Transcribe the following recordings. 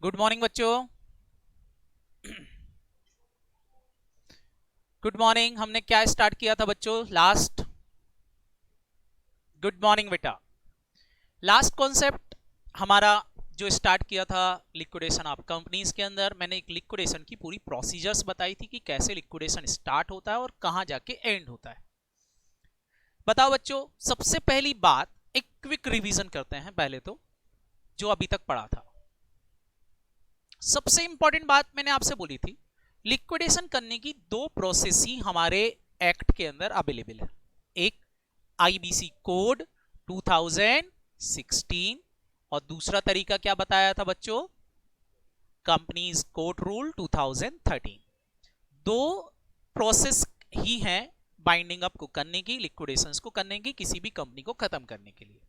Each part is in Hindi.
गुड मॉर्निंग बच्चों। Good morning. हमने क्या स्टार्ट किया था बच्चों लास्ट? गुड मॉर्निंग बेटा। लास्ट कॉन्सेप्ट हमारा जो स्टार्ट किया था लिक्विडेशन ऑफ कंपनीज के अंदर, मैंने एक लिक्विडेशन की पूरी प्रोसीजर्स बताई थी कि कैसे लिक्विडेशन स्टार्ट होता है और कहां जाके एंड होता है। बताओ बच्चों, सबसे पहली बात एक क्विक रिवीजन करते हैं पहले तो, जो अभी तक पढ़ा था। सबसे इंपॉर्टेंट बात मैंने आपसे बोली थी, लिक्विडेशन करने की दो प्रोसेस ही हमारे एक्ट के अंदर अवेलेबल है। एक आईबीसी कोड 2016 और दूसरा तरीका क्या बताया था बच्चों? Companies code rule 2013। दो प्रोसेस ही हैं बाइंडिंग अप को करने की, लिक्विडेशंस को करने की, किसी भी कंपनी को खत्म करने के लिए।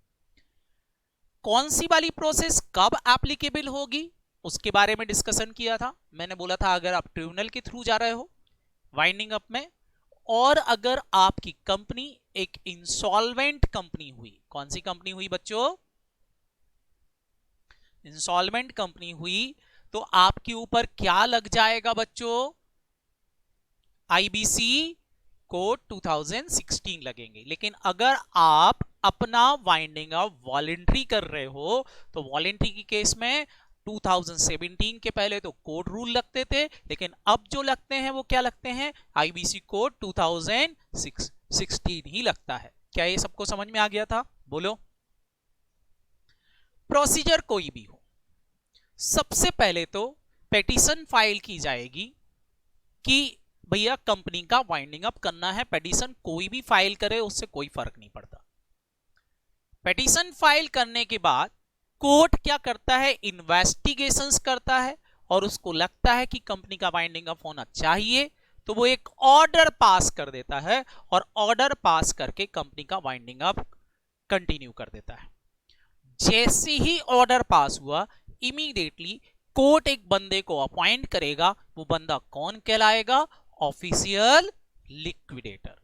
कौन सी वाली प्रोसेस कब एप्लीकेबल होगी उसके बारे में डिस्कशन किया था। मैंने बोला था अगर आप ट्रिब्यूनल के थ्रू जा रहे हो वाइंडिंग अप में, और अगर आपकी कंपनी एक इंसॉल्वेंट कंपनी हुई। कौन सी कंपनी हुई बच्चों? इंसॉल्वेंट कंपनी हुई तो आपके ऊपर क्या लग जाएगा बच्चों? आईबीसी कोड 2016 लगेंगे। लेकिन अगर आप अपना वाइंडिंग अप वॉलेंट्री कर रहे हो तो वॉलेंट्री की केस में 2017 के पहले तो कोड रूल लगते थे, लेकिन अब जो लगते हैं वो क्या लगते हैं? आईबीसी कोड 2016 ही लगता है। क्या ये सबको समझ में आ गया था? बोलो। प्रोसीजर कोई भी हो, सबसे पहले तो पेटिशन फाइल की जाएगी कि भैया कंपनी का वाइंडिंग अप करना है। पेटिशन कोई भी फाइल करे उससे कोई फर्क नहीं पड़ता। पेटिशन फाइल करने के बाद कोर्ट क्या करता है? इन्वेस्टिगेशंस करता है और उसको लगता है कि कंपनी का वाइंडिंग अप होना चाहिए तो वो एक ऑर्डर पास कर देता है और ऑर्डर पास करके कंपनी का वाइंडिंग अप कंटिन्यू कर देता है। जैसे ही ऑर्डर पास हुआ इमीडिएटली कोर्ट एक बंदे को अपॉइंट करेगा। वो बंदा कौन कहलाएगा? Official liquidator.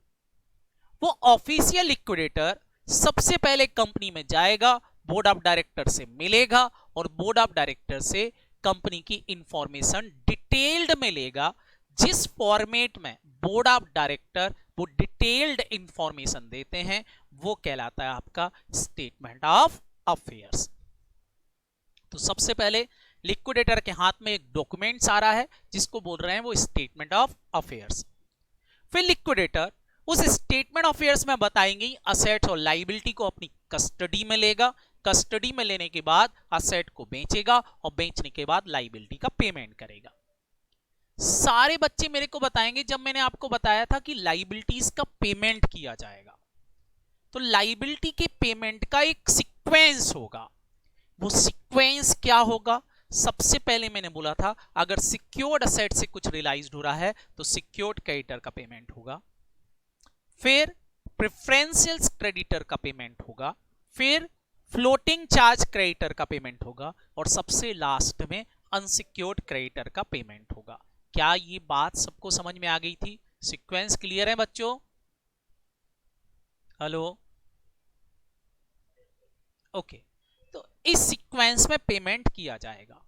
वो ऑफिशियल लिक्विडेटर सबसे पहले कंपनी में जाएगा, बोर्ड ऑफ डायरेक्टर से मिलेगा और बोर्ड ऑफ डायरेक्टर से कंपनी की इंफॉर्मेशन डिटेल्ड में लेगा। जिस फॉर्मेट में बोर्ड ऑफ डायरेक्टर वो डिटेल्ड इंफॉर्मेशन देते हैं वो कहलाता है आपका स्टेटमेंट ऑफ अफेयर्स। तो सबसे पहले लिक्विडेटर के हाथ में एक डॉक्यूमेंट्स आ रहा है जिसको बोल रहे हैं वो स्टेटमेंट ऑफ अफेयर्स। फिर लिक्विडेटर उस स्टेटमेंट ऑफ अफेयर्स में बताएंगे असेट्स और लाइबिलिटी को अपनी कस्टडी में लेगा। कस्टडी में लेने के बाद असेट को बेचेगा और बेचने के बाद लाइबिलिटी का पेमेंट करेगा। सारे बच्चे मेरे को बताएंगे जब मैंने आपको बताया था कि लाइबिलिटीज का पेमेंट किया जाएगा तो लाइबिलिटी के पेमेंट का एक सीक्वेंस होगा। वो सीक्वेंस क्या होगा? सबसे पहले मैंने बोला था अगर सिक्योर्ड असेट से कुछ रियलाइज्ड हो रहा है तो सिक्योर्ड क्रेडिटर का पेमेंट होगा, फिर प्रेफरेंशियल क्रेडिटर का पेमेंट होगा, फिर फ्लोटिंग चार्ज क्रेडिटर का पेमेंट होगा और सबसे लास्ट में अनसिक्योर्ड क्रेडिटर का पेमेंट होगा। क्या ये बात सबको समझ में आ गई थी? सीक्वेंस क्लियर है बच्चों? Hello, okay. तो इस सीक्वेंस में पेमेंट किया जाएगा।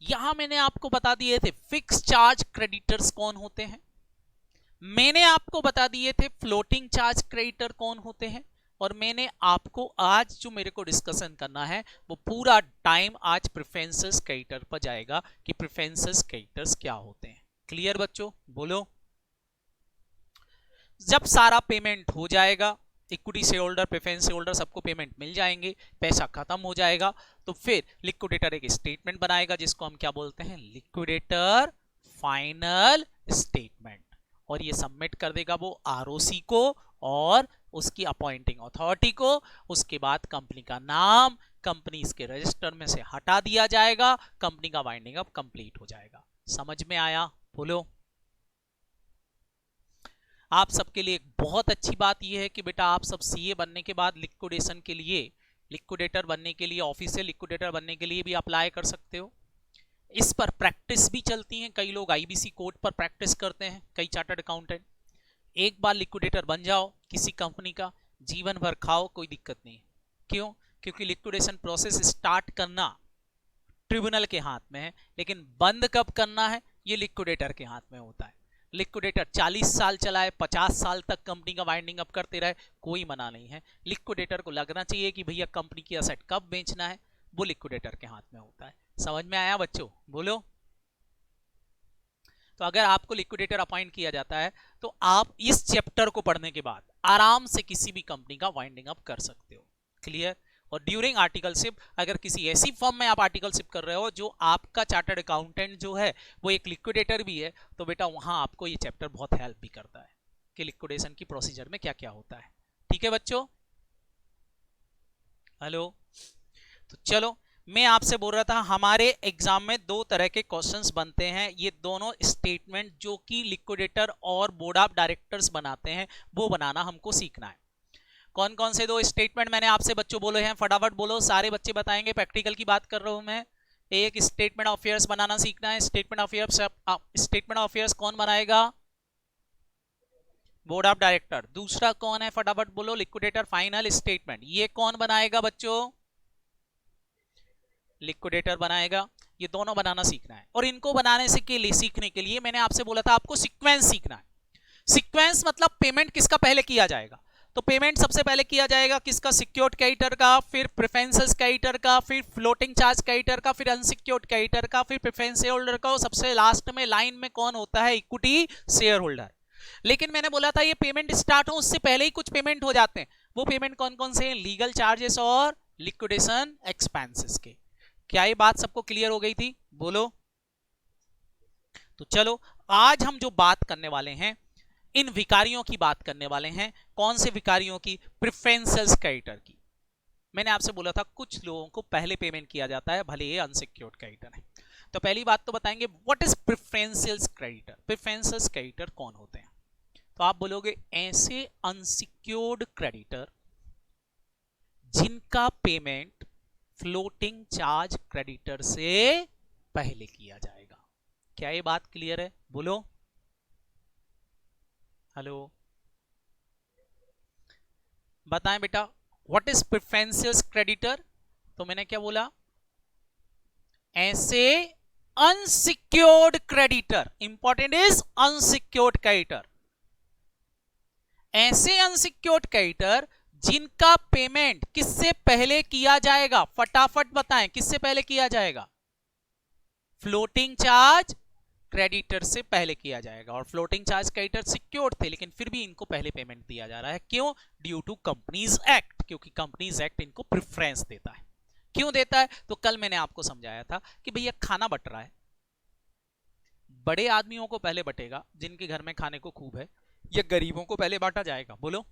यहां मैंने आपको बता दिए थे फिक्स चार्ज क्रेडिटर्स कौन होते हैं, मैंने आपको बता दिए थे फ्लोटिंग चार्ज क्रेडिटर कौन होते हैं, और मैंने आपको आज जो मेरे को डिस्कशन करना है वो पूरा टाइम आज प्रेफरेंसेस क्रेडिटर पर जाएगा कि प्रेफरेंसेस क्रेडिटर्स क्या होते हैं। क्लियर बच्चों? बोलो। जब सारा पेमेंट हो जाएगा, equity share holder, preference share holder सबको पेमेंट मिल जाएंगे, पैसा खत्म हो जाएगा, तो फिर लिक्विडेटर एक स्टेटमेंट बनाएगा जिसको हम क्या बोलते हैं? Liquidator final statement. और ये सबमिट कर देगा वो आरओसी को और उसकी अपॉइंटिंग अथॉरिटी को। उसके बाद कंपनी का नाम कंपनी इसके रजिस्टर में से हटा दिया जाएगा, कंपनी का वाइंडिंग अप कंप्लीट हो जाएगा। समझ में आया? बोलो। आप सबके लिए एक बहुत अच्छी बात यह है कि बेटा आप सब सीए बनने के बाद लिक्विडेशन के लिए, लिक्विडेटर बनने के लिए, ऑफिशियल लिक्विडेटर बनने के लिए भी अप्लाई कर सकते हो। इस पर प्रैक्टिस भी चलती है, कई लोग आईबीसी कोड पर प्रैक्टिस करते हैं, कई चार्टर्ड अकाउंटेंट। एक बार लिक्विडेटर बन जाओ किसी कंपनी का, जीवन भर खाओ, कोई दिक्कत नहीं। क्यों? क्योंकि लिक्विडेशन प्रोसेस स्टार्ट करना ट्रिब्यूनल के हाथ में है, लेकिन बंद कब करना है ये लिक्विडेटर के हाथ में होता है। लिक्विडेटर 40 साल चलाए, 50 साल तक कंपनी का वाइंडिंग अप करते रहे, कोई मना नहीं है। लिक्विडेटर को लगना चाहिए कि भैया कंपनी की एसेट कब बेचना है, वो लिक्विडेटर के हाथ में होता है। समझ में आया बच्चों? बोलो। तो अगर आपको लिक्विडेटर अपॉइंट किया जाता है तो आप इस चैप्टर को पढ़ने के बाद आराम से किसी भी कंपनी का वाइंडिंग अप कर सकते हो। क्लियर? और ड्यूरिंग आर्टिकलशिप अगर किसी ऐसी फर्म में आप आर्टिकलशिप कर रहे हो जो आपका चार्टर्ड अकाउंटेंट जो है वो एक लिक्विडेटर भी है, तो बेटा वहां आपको ये चैप्टर बहुत हेल्प भी करता है कि लिक्विडेशन की प्रोसीजर में क्या क्या होता है। ठीक है बच्चों? हेलो? तो चलो, मैं आपसे बोल रहा था हमारे एग्जाम में दो तरह के क्वेश्चंस बनते हैं। ये दोनों स्टेटमेंट जो कि लिक्विडेटर और बोर्ड ऑफ डायरेक्टर्स बनाते हैं वो बनाना हमको सीखना है। कौन कौन से दो स्टेटमेंट मैंने आपसे बच्चों बोले हैं? फटाफट बोलो, सारे बच्चे बताएंगे। प्रैक्टिकल की बात कर रहा हूं मैं। एक स्टेटमेंट ऑफ अफेयर्स बनाना सीखना है। स्टेटमेंट ऑफ अफेयर्स कौन बनाएगा? Board of director. दूसरा कौन है? फटाफट बोलो। Liquidator final statement. ये कौन बनाएगा बच्चों? लिक्विडेटर बनाएगा। ये दोनों बनाना सीखना है। और इनको बनाने से के लिए सीखने के लिए मैंने आपसे बोला था आपको सीक्वेंस सीखना है। सीक्वेंस मतलब पेमेंट किसका पहले किया जाएगा। तो पेमेंट सबसे पहले किया जाएगा किसका? सिक्योर्ड क्रेडिटर का, फिर प्रेफरेंसेस क्रेडिटर का, फिर फ्लोटिंग चार्ज क्रेडिटर का, फिर अनसिक्योर्ड क्रेडिटर का, फिर प्रेफरेंस शेयर होल्डर का, और सबसे लास्ट में लाइन में कौन होता है? Equity share holder. लेकिन मैंने बोला था ये पेमेंट स्टार्ट हो उससे पहले ही कुछ पेमेंट हो जाते हैं। वो पेमेंट कौन कौन से हैं? लीगल चार्जेस और लिक्विडेशन एक्सपेंसेस के। क्या ये बात सबको क्लियर हो गई थी? बोलो। तो चलो, आज हम जो बात करने वाले हैं इन विकारियों की बात करने वाले हैं। कौन से विकारियों की? प्रेफरेंशियल क्रेडिटर की। मैंने आपसे बोला था कुछ लोगों को पहले पेमेंट किया जाता है भले ये अनसिक्योर्ड क्रेडिटर है। तो पहली बात तो बताएंगे what is preferential creditor. Preferential creditor कौन होते हैं? तो आप बोलोगे ऐसे अनसिक्योर्ड क्रेडिटर जिनका पेमेंट फ्लोटिंग चार्ज क्रेडिटर से पहले किया जाएगा। क्या ये बात क्लियर है? बोलो। हेलो, बताएं बेटा व्हाट इज प्रेफरेंशियल क्रेडिटर। तो मैंने क्या बोला? ऐसे unsecured creditor. Important is unsecured creditor. ऐसे अनसिक्योर्ड क्रेडिटर जिनका पेमेंट किससे पहले किया जाएगा? फटाफट बताएं, किससे पहले किया जाएगा? फ्लोटिंग चार्ज क्रेडिटर से पहले किया जाएगा। और फ्लोटिंग चार्ज क्रेडिटर सिक्योर्ड थे लेकिन फिर भी इनको पहले पेमेंट दिया जा रहा है। क्यों? ड्यू टू कंपनीज एक्ट, क्योंकि कंपनीज एक्ट इनको प्रेफरेंस देता है। क्यों देता है? तो कल मैंने आपको समझाया था कि भैया खाना बट रहा है, बड़े आदमियों को पहले बटेगा जिनके घर में खाने को खूब है, या गरीबों को पहले बांटा जाएगा? बोलो।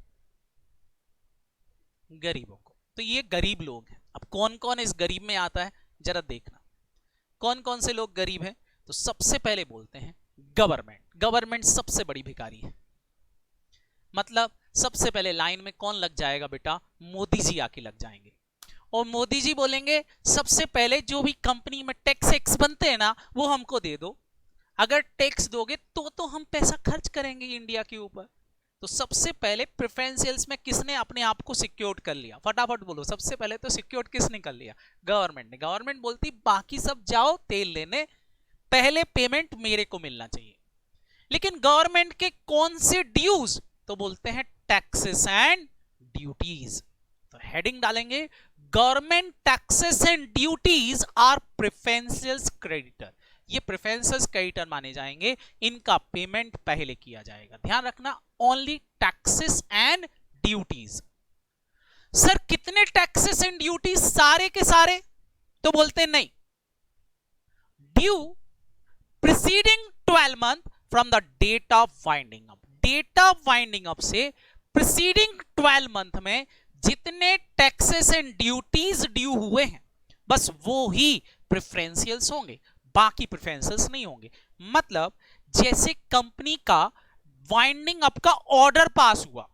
गरीबों को। तो ये गरीब लोग हैं। अब कौन कौन इस गरीब में आता है जरा देखना, कौन कौन से लोग गरीब हैं। तो सबसे पहले बोलते हैं गवर्नमेंट। गवर्नमेंट सबसे बड़ी भिखारी है। मतलब सबसे पहले लाइन में कौन लग जाएगा बेटा? मोदी जी आके लग जाएंगे। और मोदी जी बोलेंगे सबसे पहले जो भी कंपनी में टैक्स एक्स बनते हैं ना वो हमको दे दो। अगर टैक्स दोगे तो हम पैसा खर्च करेंगे इंडिया के ऊपर। तो सबसे पहले प्रेफरेंशियल्स में किसने अपने आप को सिक्योर्ड कर लिया? फटाफट बोलो। सबसे पहले तो सिक्योर्ड किसने कर लिया? गवर्नमेंट ने। गवर्नमेंट बोलती बाकी सब जाओ तेल लेने, पहले पेमेंट मेरे को मिलना चाहिए। लेकिन गवर्नमेंट के कौन से ड्यूज? तो बोलते हैं टैक्सेस एंड ड्यूटीज। तो हेडिंग डालेंगे government taxes and duties are preferential creditor. ये प्रेफरेंशियल क्रेडिटर माने जाएंगे, इनका पेमेंट पहले किया जाएगा। ध्यान रखना, only taxes and duties. Sir कितने टैक्सेस एंड ड्यूटीज? सारे के सारे? तो बोलते नहीं, due preceding 12 month from the date of winding up. Date of winding up से प्रीसीडिंग 12 मंथ में जितने टैक्सेस एंड ड्यूटीज ड्यू हुए हैं बस वो ही प्रेफरेंशियल्स होंगे, बाकी प्रेफरेंशियल्स नहीं होंगे। मतलब जैसे कंपनी का वाइंडिंग अप का ऑर्डर पास हुआ,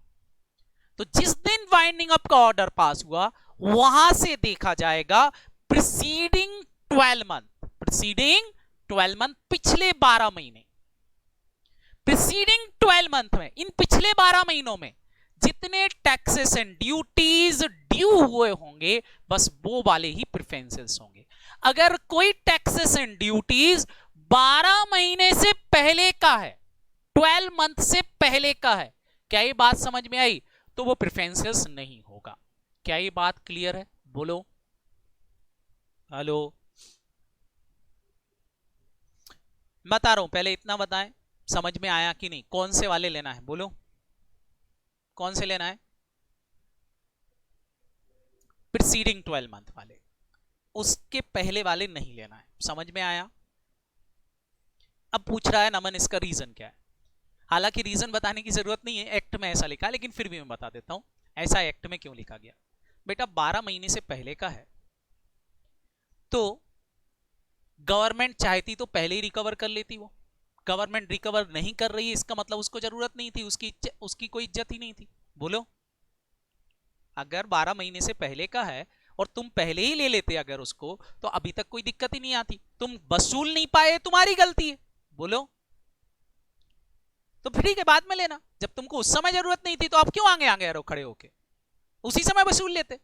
तो जिस दिन वाइंडिंग अप का ऑर्डर पास हुआ वहां से देखा जाएगा प्रीसीडिंग 12 मंथ। प्रीसीडिंग 12 मंथ पिछले 12 महीने। प्रीसीडिंग 12 मंथ में, इन पिछले 12 महीनों में जितने टैक्सेस एंड ड्यूटीज ड्यू हुए होंगे बस वो वाले ही प्रेफरेंसेस होंगे। अगर कोई टैक्सेस एंड ड्यूटीज 12 महीने से पहले का है, 12 मंथ से पहले का है, क्या ये बात समझ में आई? तो वो प्रेफरेंसेस नहीं होगा। क्या ये बात क्लियर है? बोलो हेलो। बता रहा हूं, पहले इतना बताएं समझ में आया कि नहीं। कौन से वाले लेना है बोलो, कौन से लेना है? प्रीसीडिंग 12 मंथ वाले, उसके पहले वाले नहीं लेना है। समझ में आया? अब पूछ रहा है नमन इसका रीजन क्या है। हालांकि रीजन बताने की जरूरत नहीं है, एक्ट में ऐसा लिखा है, लेकिन फिर भी मैं बता देता हूं ऐसा एक्ट में क्यों लिखा गया। बेटा 12 महीने से पहले का है तो गवर्नमेंट चाहती तो पहले ही रिकवर कर लेती। वो गवर्नमेंट रिकवर नहीं कर रही है, इसका मतलब उसको जरूरत नहीं थी, उसकी कोई इज्जत ही नहीं थी। बोलो, अगर 12 महीने से पहले का है और तुम पहले ही ले लेते अगर उसको, तो अभी तक कोई दिक्कत ही नहीं आती। तुम वसूल नहीं पाए, तुम्हारी गलती है। बोलो, तो फिर ठीक है बाद में लेना। जब तुमको उस समय जरूरत नहीं थी तो आप क्यों आगे आगे रहो खड़े होके, उसी समय वसूल लेते।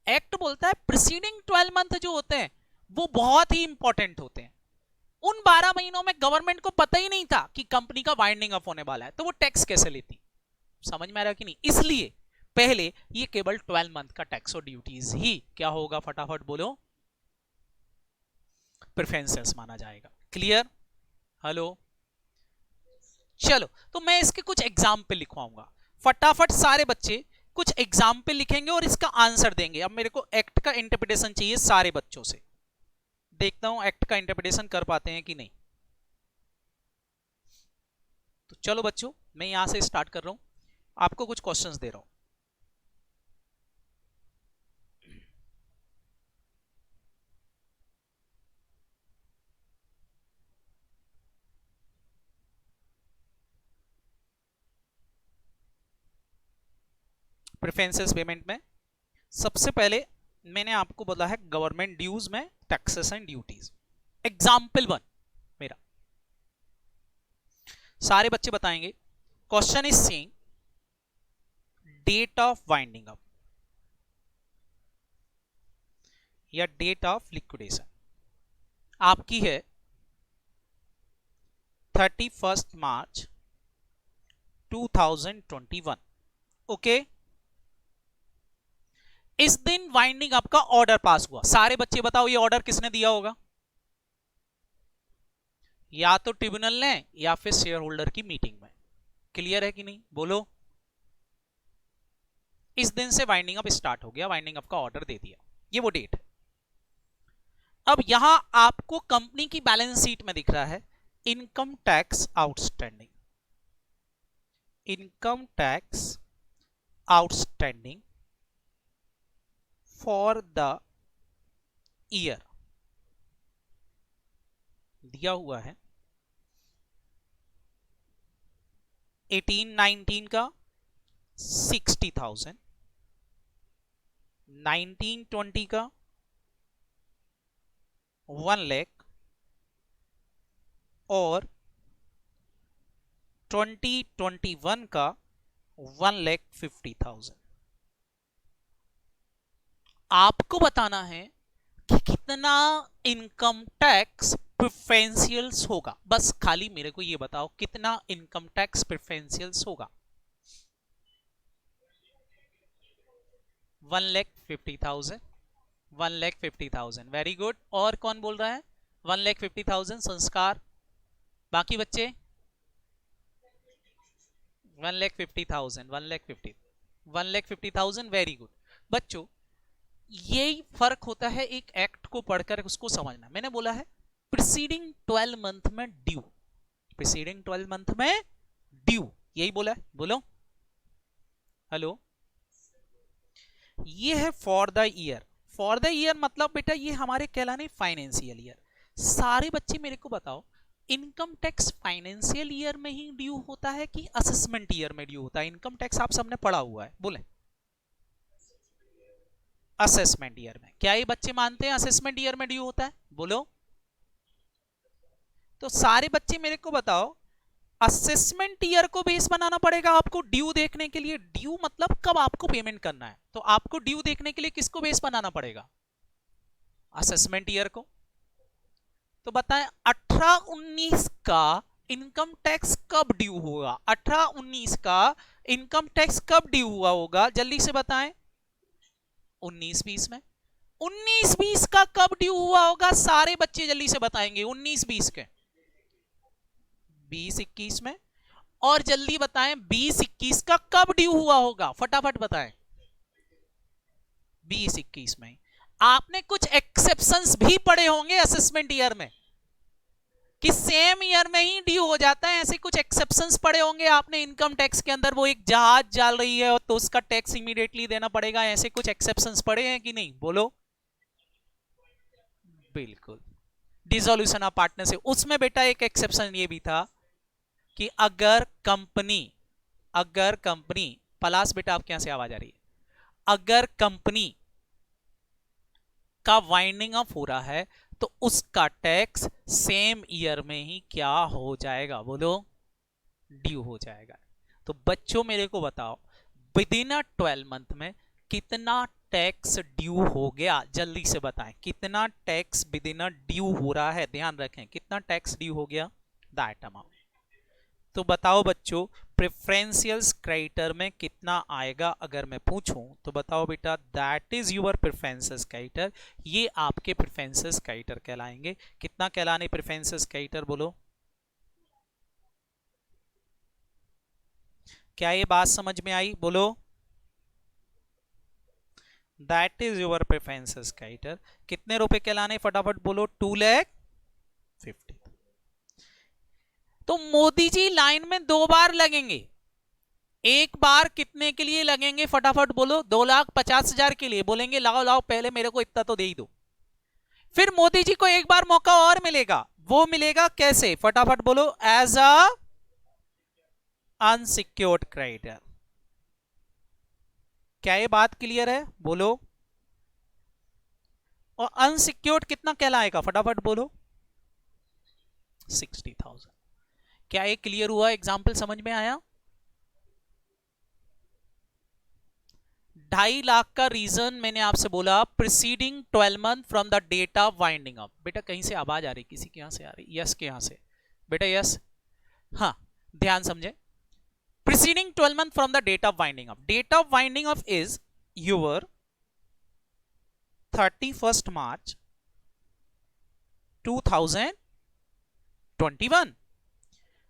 एक्ट बोलता है प्रीसीडिंग 12 मंथ जो होते हैं वो बहुत ही इंपॉर्टेंट होते हैं। उन 12 महीनों में गवर्नमेंट को पता ही नहीं था कि कंपनी का वाइंडिंग अप होने वाला है, तो वो टैक्स कैसे लेती? समझ में आ रहा कि नहीं? इसलिए पहले ये केवल 12 मंथ का टैक्स और ड्यूटीज ही क्या होगा, फटाफट बोलो, प्रेफरेंसेस माना जाएगा। क्लियर? हेलो, चलो तो मैं इसके कुछ एग्जाम्पल लिखवाऊंगा। फटाफट सारे बच्चे कुछ एग्जाम्पल लिखेंगे और इसका आंसर देंगे। अब मेरे को एक्ट का इंटरप्रिटेशन चाहिए सारे बच्चों से। देखता हूं एक्ट का इंटरप्रिटेशन कर पाते हैं कि नहीं। तो चलो बच्चों, मैं यहां से स्टार्ट कर रहा हूं, आपको कुछ क्वेश्चंस दे रहा हूं। प्रेफरेंसेस पेमेंट में सबसे पहले मैंने आपको बोला है गवर्नमेंट ड्यूज में टैक्सेस एंड ड्यूटीज। एग्जाम्पल 1 मेरा, सारे बच्चे बताएंगे। Question is saying date of winding up या डेट ऑफ लिक्विडेशन आपकी है 31 मार्च 2021। ओके, इस दिन वाइंडिंग अप का ऑर्डर पास हुआ। सारे बच्चे बताओ ये ऑर्डर किसने दिया होगा? या तो ट्रिब्यूनल ने या फिर शेयर होल्डर की मीटिंग में। क्लियर है कि नहीं? बोलो, इस दिन से वाइंडिंग अप स्टार्ट हो गया, वाइंडिंग अप का ऑर्डर दे दिया, ये वो डेट है। अब यहां आपको कंपनी की बैलेंस शीट में दिख रहा है income tax outstanding, income tax outstanding for the year दिया हुआ है 18-19 का 60,000, 19-20 का 1 लाख और 2021 का 1,50,000। आपको बताना है कि कितना इनकम टैक्स प्रेफरेंशियल्स होगा। बस खाली मेरे को ये बताओ कितना इनकम टैक्स प्रेफरेंशियल्स होगा। 1,50,000, 1,50,000। Very good. और कौन बोल रहा है 1,50,000? संस्कार। बाकी बच्चे 1,50,000, 1,50,000। वेरी गुड बच्चों, यही फर्क होता है एक एक्ट को पढ़कर उसको समझना। मैंने बोला है प्रीसीडिंग 12 मंथ में ड्यू, प्रीसीडिंग 12 मंथ में ड्यू, यही बोला है। बोलो हेलो। ये है for the year. For the year मतलब बेटा ये हमारे कहलाने फाइनेंशियल ईयर। सारे बच्चे मेरे को बताओ इनकम टैक्स फाइनेंशियल ईयर में ही ड्यू होता है कि असेसमेंट ईयर में ड्यू होता है? इनकम टैक्स आप सबने पढ़ा हुआ है, बोले असेसमेंट ईयर में। क्या ये बच्चे मानते हैं असेसमेंट ईयर में ड्यू होता है? बोलो। तो सारे बच्चे मेरे को बताओ असेसमेंट ईयर को बेस बनाना पड़ेगा आपको ड्यू देखने के लिए। ड्यू मतलब कब आपको पेमेंट करना है, तो आपको ड्यू देखने के लिए किसको बेस बनाना पड़ेगा? असेसमेंट ईयर को। तो बताएं 18-19 का इनकम टैक्स कब ड्यू होगा? 18-19 का इनकम टैक्स कब ड्यू हुआ होगा, जल्दी से बताएं। 19-20 में। 19-20 का कब ड्यू हुआ होगा? सारे बच्चे जल्दी से बताएंगे। 19-20 के 20-21 में। और जल्दी बताएं 20-21 का कब ड्यू हुआ होगा, फटाफट बताएं। 20-21 में। आपने कुछ एक्सेप्शंस भी पढ़े होंगे असेसमेंट ईयर में कि सेम ईयर में ही ड्यू हो जाता है, ऐसे कुछ एक्सेप्शंस पढ़े होंगे आपने इनकम टैक्स के अंदर। वो एक जहाज चल रही है तो उसका टैक्स इमीडिएटली देना पड़ेगा, ऐसे कुछ एक्सेप्शंस पढ़े हैं कि नहीं, बोलो। बिल्कुल। डिसोल्यूशन ऑफ पार्टनरशिप, उसमें बेटा एक एक्सेप्शन ये भी था कि अगर कंपनी पलाश बेटा आपके यहां से आवाज आ रही है, अगर कंपनी का वाइंडिंग अप हो रहा है तो उसका टैक्स सेम ईयर में ही क्या हो जाएगा, बोलो, ड्यू हो जाएगा। तो बच्चों मेरे को बताओ विद इन 12 मंथ में कितना टैक्स ड्यू हो गया, जल्दी से बताएं। कितना टैक्स विद इन ड्यू हो रहा है, ध्यान रखें कितना टैक्स ड्यू हो गया, दैट अमाउंट। तो बताओ बच्चों प्रेफरेंशियल क्रेडिटर में कितना आएगा, अगर मैं पूछूं तो बताओ बेटा। That is your preferential creditor, ये आपके प्रेफरेंशियल क्रेडिटर कहलाएंगे। कितना कहलाने प्रेफरेंशियल क्रेडिटर, बोलो। क्या ये बात समझ में आई, बोलो। That is your preferential creditor. कितने रुपए कहलाने, फटाफट बोलो। 2,50,000। तो मोदी जी लाइन में 2 बार लगेंगे। एक बार कितने के लिए लगेंगे, फटाफट बोलो। 2,50,000 के लिए बोलेंगे लाओ लाओ पहले मेरे को इतना तो दे ही दो। फिर मोदी जी को एक बार मौका और मिलेगा, वो मिलेगा कैसे, फटाफट बोलो। As a unsecured creditor. क्या ये बात क्लियर है, बोलो। और अनसिक्योर्ड कितना कहलाएगा, फटाफट बोलो। 60,000। क्या ये क्लियर हुआ, एग्जाम्पल समझ में आया? 2.5 लाख का रीजन मैंने आपसे बोला, preceding 12 month from the date of winding up. बेटा कहीं से आवाज आ रही, किसी के यहां से आ रही, यस के यहां से, बेटा यस, हाँ ध्यान समझे। Preceding 12 month from the date of winding up. Date of winding up is your 31st March 2021।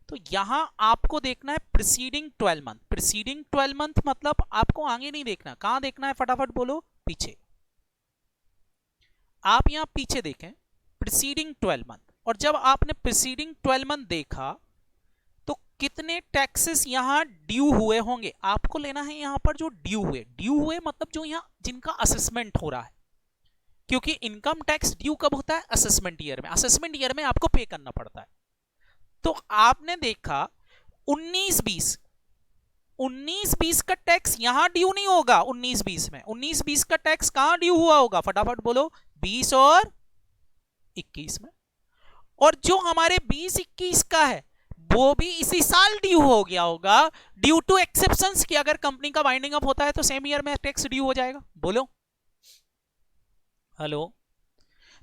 तो यहां आपको देखना है प्रीसीडिंग 12 मंथ। प्रीसीडिंग 12 मंथ मतलब आपको आगे नहीं देखना, कहां देखना है, फटाफट बोलो, पीछे। आप यहां पीछे देखें प्रीसीडिंग 12 मंथ। और जब आपने प्रीसीडिंग 12 मंथ देखा तो कितने टैक्सेस यहां ड्यू हुए होंगे, आपको लेना है यहां पर जो ड्यू हुए मतलब जो यहां जिनका असेसमेंट हो रहा है। क्योंकि इनकम टैक्स ड्यू कब होता है, असेसमेंट ईयर में। असेसमेंट ईयर में आपको पे करना पड़ता है। तो आपने देखा 19-20 का टैक्स यहां ड्यू नहीं होगा। 19-20 में 19-20 का टैक्स कहां ड्यू हुआ होगा, फटाफट बोलो। 20 और 21 में। और जो हमारे 20-21 का है वो भी इसी साल ड्यू हो गया होगा, ड्यू टू एक्सेप्शंस कि अगर कंपनी का वाइंडिंग अप होता है तो सेम ईयर में टैक्स ड्यू हो जाएगा, बोलो। हेलो।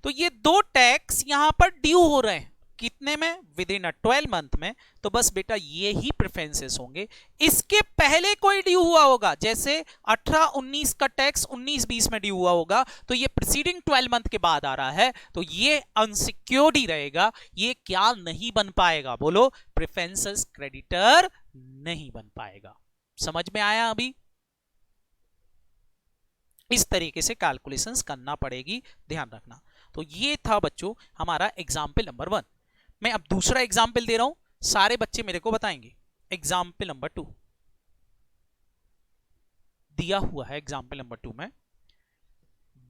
तो ये 2 टैक्स यहां पर ड्यू हो रहे हैं, कितने में, विद इन 12 मंथ में। तो बस बेटा ये ही प्रेफरेंसेस होंगे। इसके पहले कोई ड्यू हुआ होगा, जैसे 18-19 का टैक्स 19-20 में ड्यू हुआ होगा, तो ये प्रीसीडिंग 12 मंथ के बाद आ रहा है, तो ये अनसिक्योर्ड ही रहेगा। ये क्या नहीं बन पाएगा, बोलो, प्रेफरेंसेस क्रेडिटर नहीं बन पाएगा। समझ में आया अभी? इस तरीके से कैलकुलेशंस करना पड़ेगी, ध्यान रखना। तो ये था बच्चों हमारा एग्जाम्पल नंबर 1। मैं अब दूसरा एग्जाम्पल दे रहा हूं, सारे बच्चे मेरे को बताएंगे। एग्जाम्पल नंबर 2 दिया हुआ है। एग्जाम्पल नंबर 2 में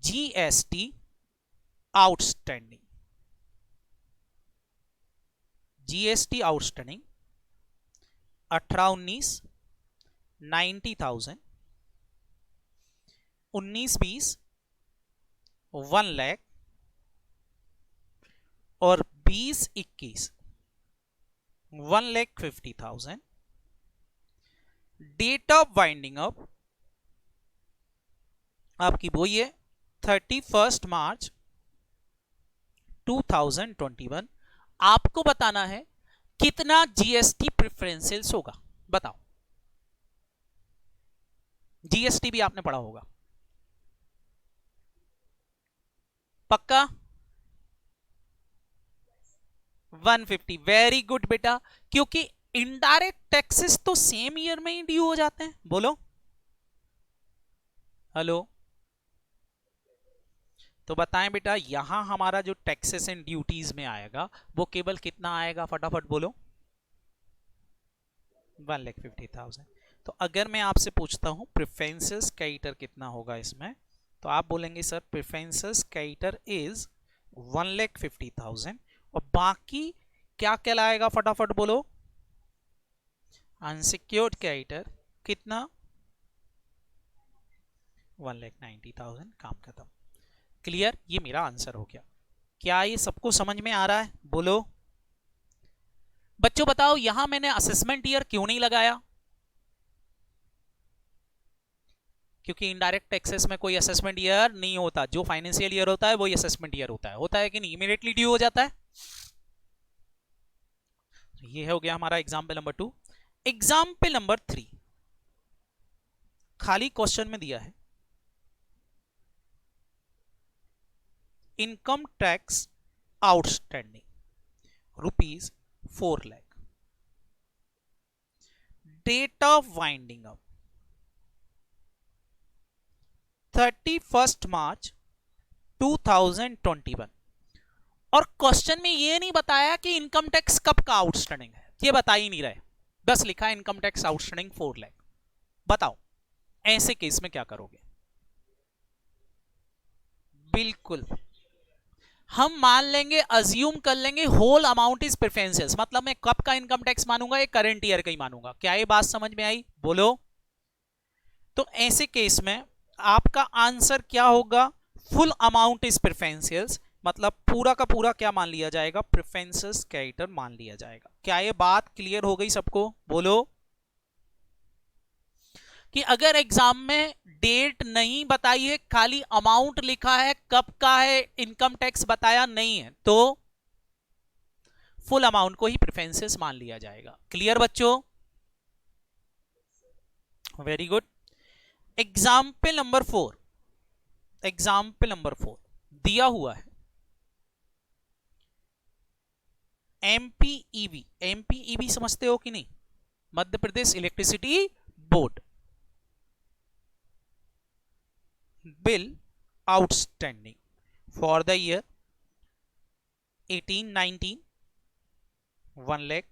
GST outstanding, GST outstanding 18-19 90,000, 19-20 1 lakh, और 20-21 1,50,000. डेट ऑफ वाइंडिंग अप आपकी वही है 31 मार्च 2021. आपको बताना है कितना जीएसटी प्रेफरेंसेस होगा. बताओ. जीएसटी भी आपने पढ़ा होगा पक्का. 150. वेरी गुड बेटा, क्योंकि इनडायरेक्ट टैक्सेस तो सेम ईयर में ही ड्यू हो जाते हैं. बोलो हेलो. तो बताएं बेटा, यहां हमारा जो टैक्सेस एंड ड्यूटीज में आएगा वो केवल कितना आएगा, फटाफट बोलो. 1,50,000. तो अगर मैं आपसे पूछता हूं प्रेफरेंसेस क्रेडिटर कितना होगा इसमें, तो आप बोलेंगे सर प्रेफरेंसेस क्रेडिटर इज 1,50,000. और बाकी क्या कहलाएगा, फटाफट बोलो. अनसिक्योर्ड क्रेडिटर कितना, 1,90,000. काम खत्म. क्लियर. ये मेरा आंसर हो गया. क्या ये सबको समझ में आ रहा है, बोलो. बच्चों बताओ यहां मैंने असेसमेंट ईयर क्यों नहीं लगाया, क्योंकि इनडायरेक्ट टैक्सेस में कोई असेसमेंट ईयर नहीं होता. जो फाइनेंशियल ईयर होता है वही असेसमेंट ईयर होता है कि नहीं, इमीडिएटली ड्यू हो जाता है. ये हो गया हमारा एग्जाम्पल नंबर 2. एग्जाम्पल नंबर 3 खाली क्वेश्चन में दिया है income tax outstanding ₹4 lakh. Date of winding up 31 March 2021. और क्वेश्चन में ये नहीं बताया कि इनकम टैक्स कब का आउटस्टैंडिंग है, ये बता ही नहीं रहे. बस लिखा है इनकम टैक्स आउटस्टैंडिंग 4 लाख. बताओ ऐसे केस में क्या करोगे. बिल्कुल हम मान लेंगे, अज्यूम कर लेंगे होल अमाउंट इज प्रेफरेंसेस. मतलब मैं कब का इनकम टैक्स मानूंगा, ये करंट ईयर का ही मानूंगा. क्या ये बात समझ में आई, बोलो. तो ऐसे केस में आपका आंसर क्या होगा, फुल अमाउंट इज प्रेफरेंसेस. मतलब पूरा का पूरा क्या मान लिया जाएगा, प्रेफरेंसेस क्रेडिटर मान लिया जाएगा. क्या ये बात क्लियर हो गई सबको, बोलो. कि अगर एग्जाम में डेट नहीं बताई है, खाली अमाउंट लिखा है, कब का है, इनकम टैक्स बताया नहीं है, तो फुल अमाउंट को ही प्रेफरेंसेस मान लिया जाएगा. क्लियर बच्चों. Very good. Example number 4. Example number 4 दिया हुआ है एमपीईबी. एमपीईबी समझते हो कि नहीं, Madhya Pradesh electricity board. Bill outstanding for the year 18-19 1 lakh,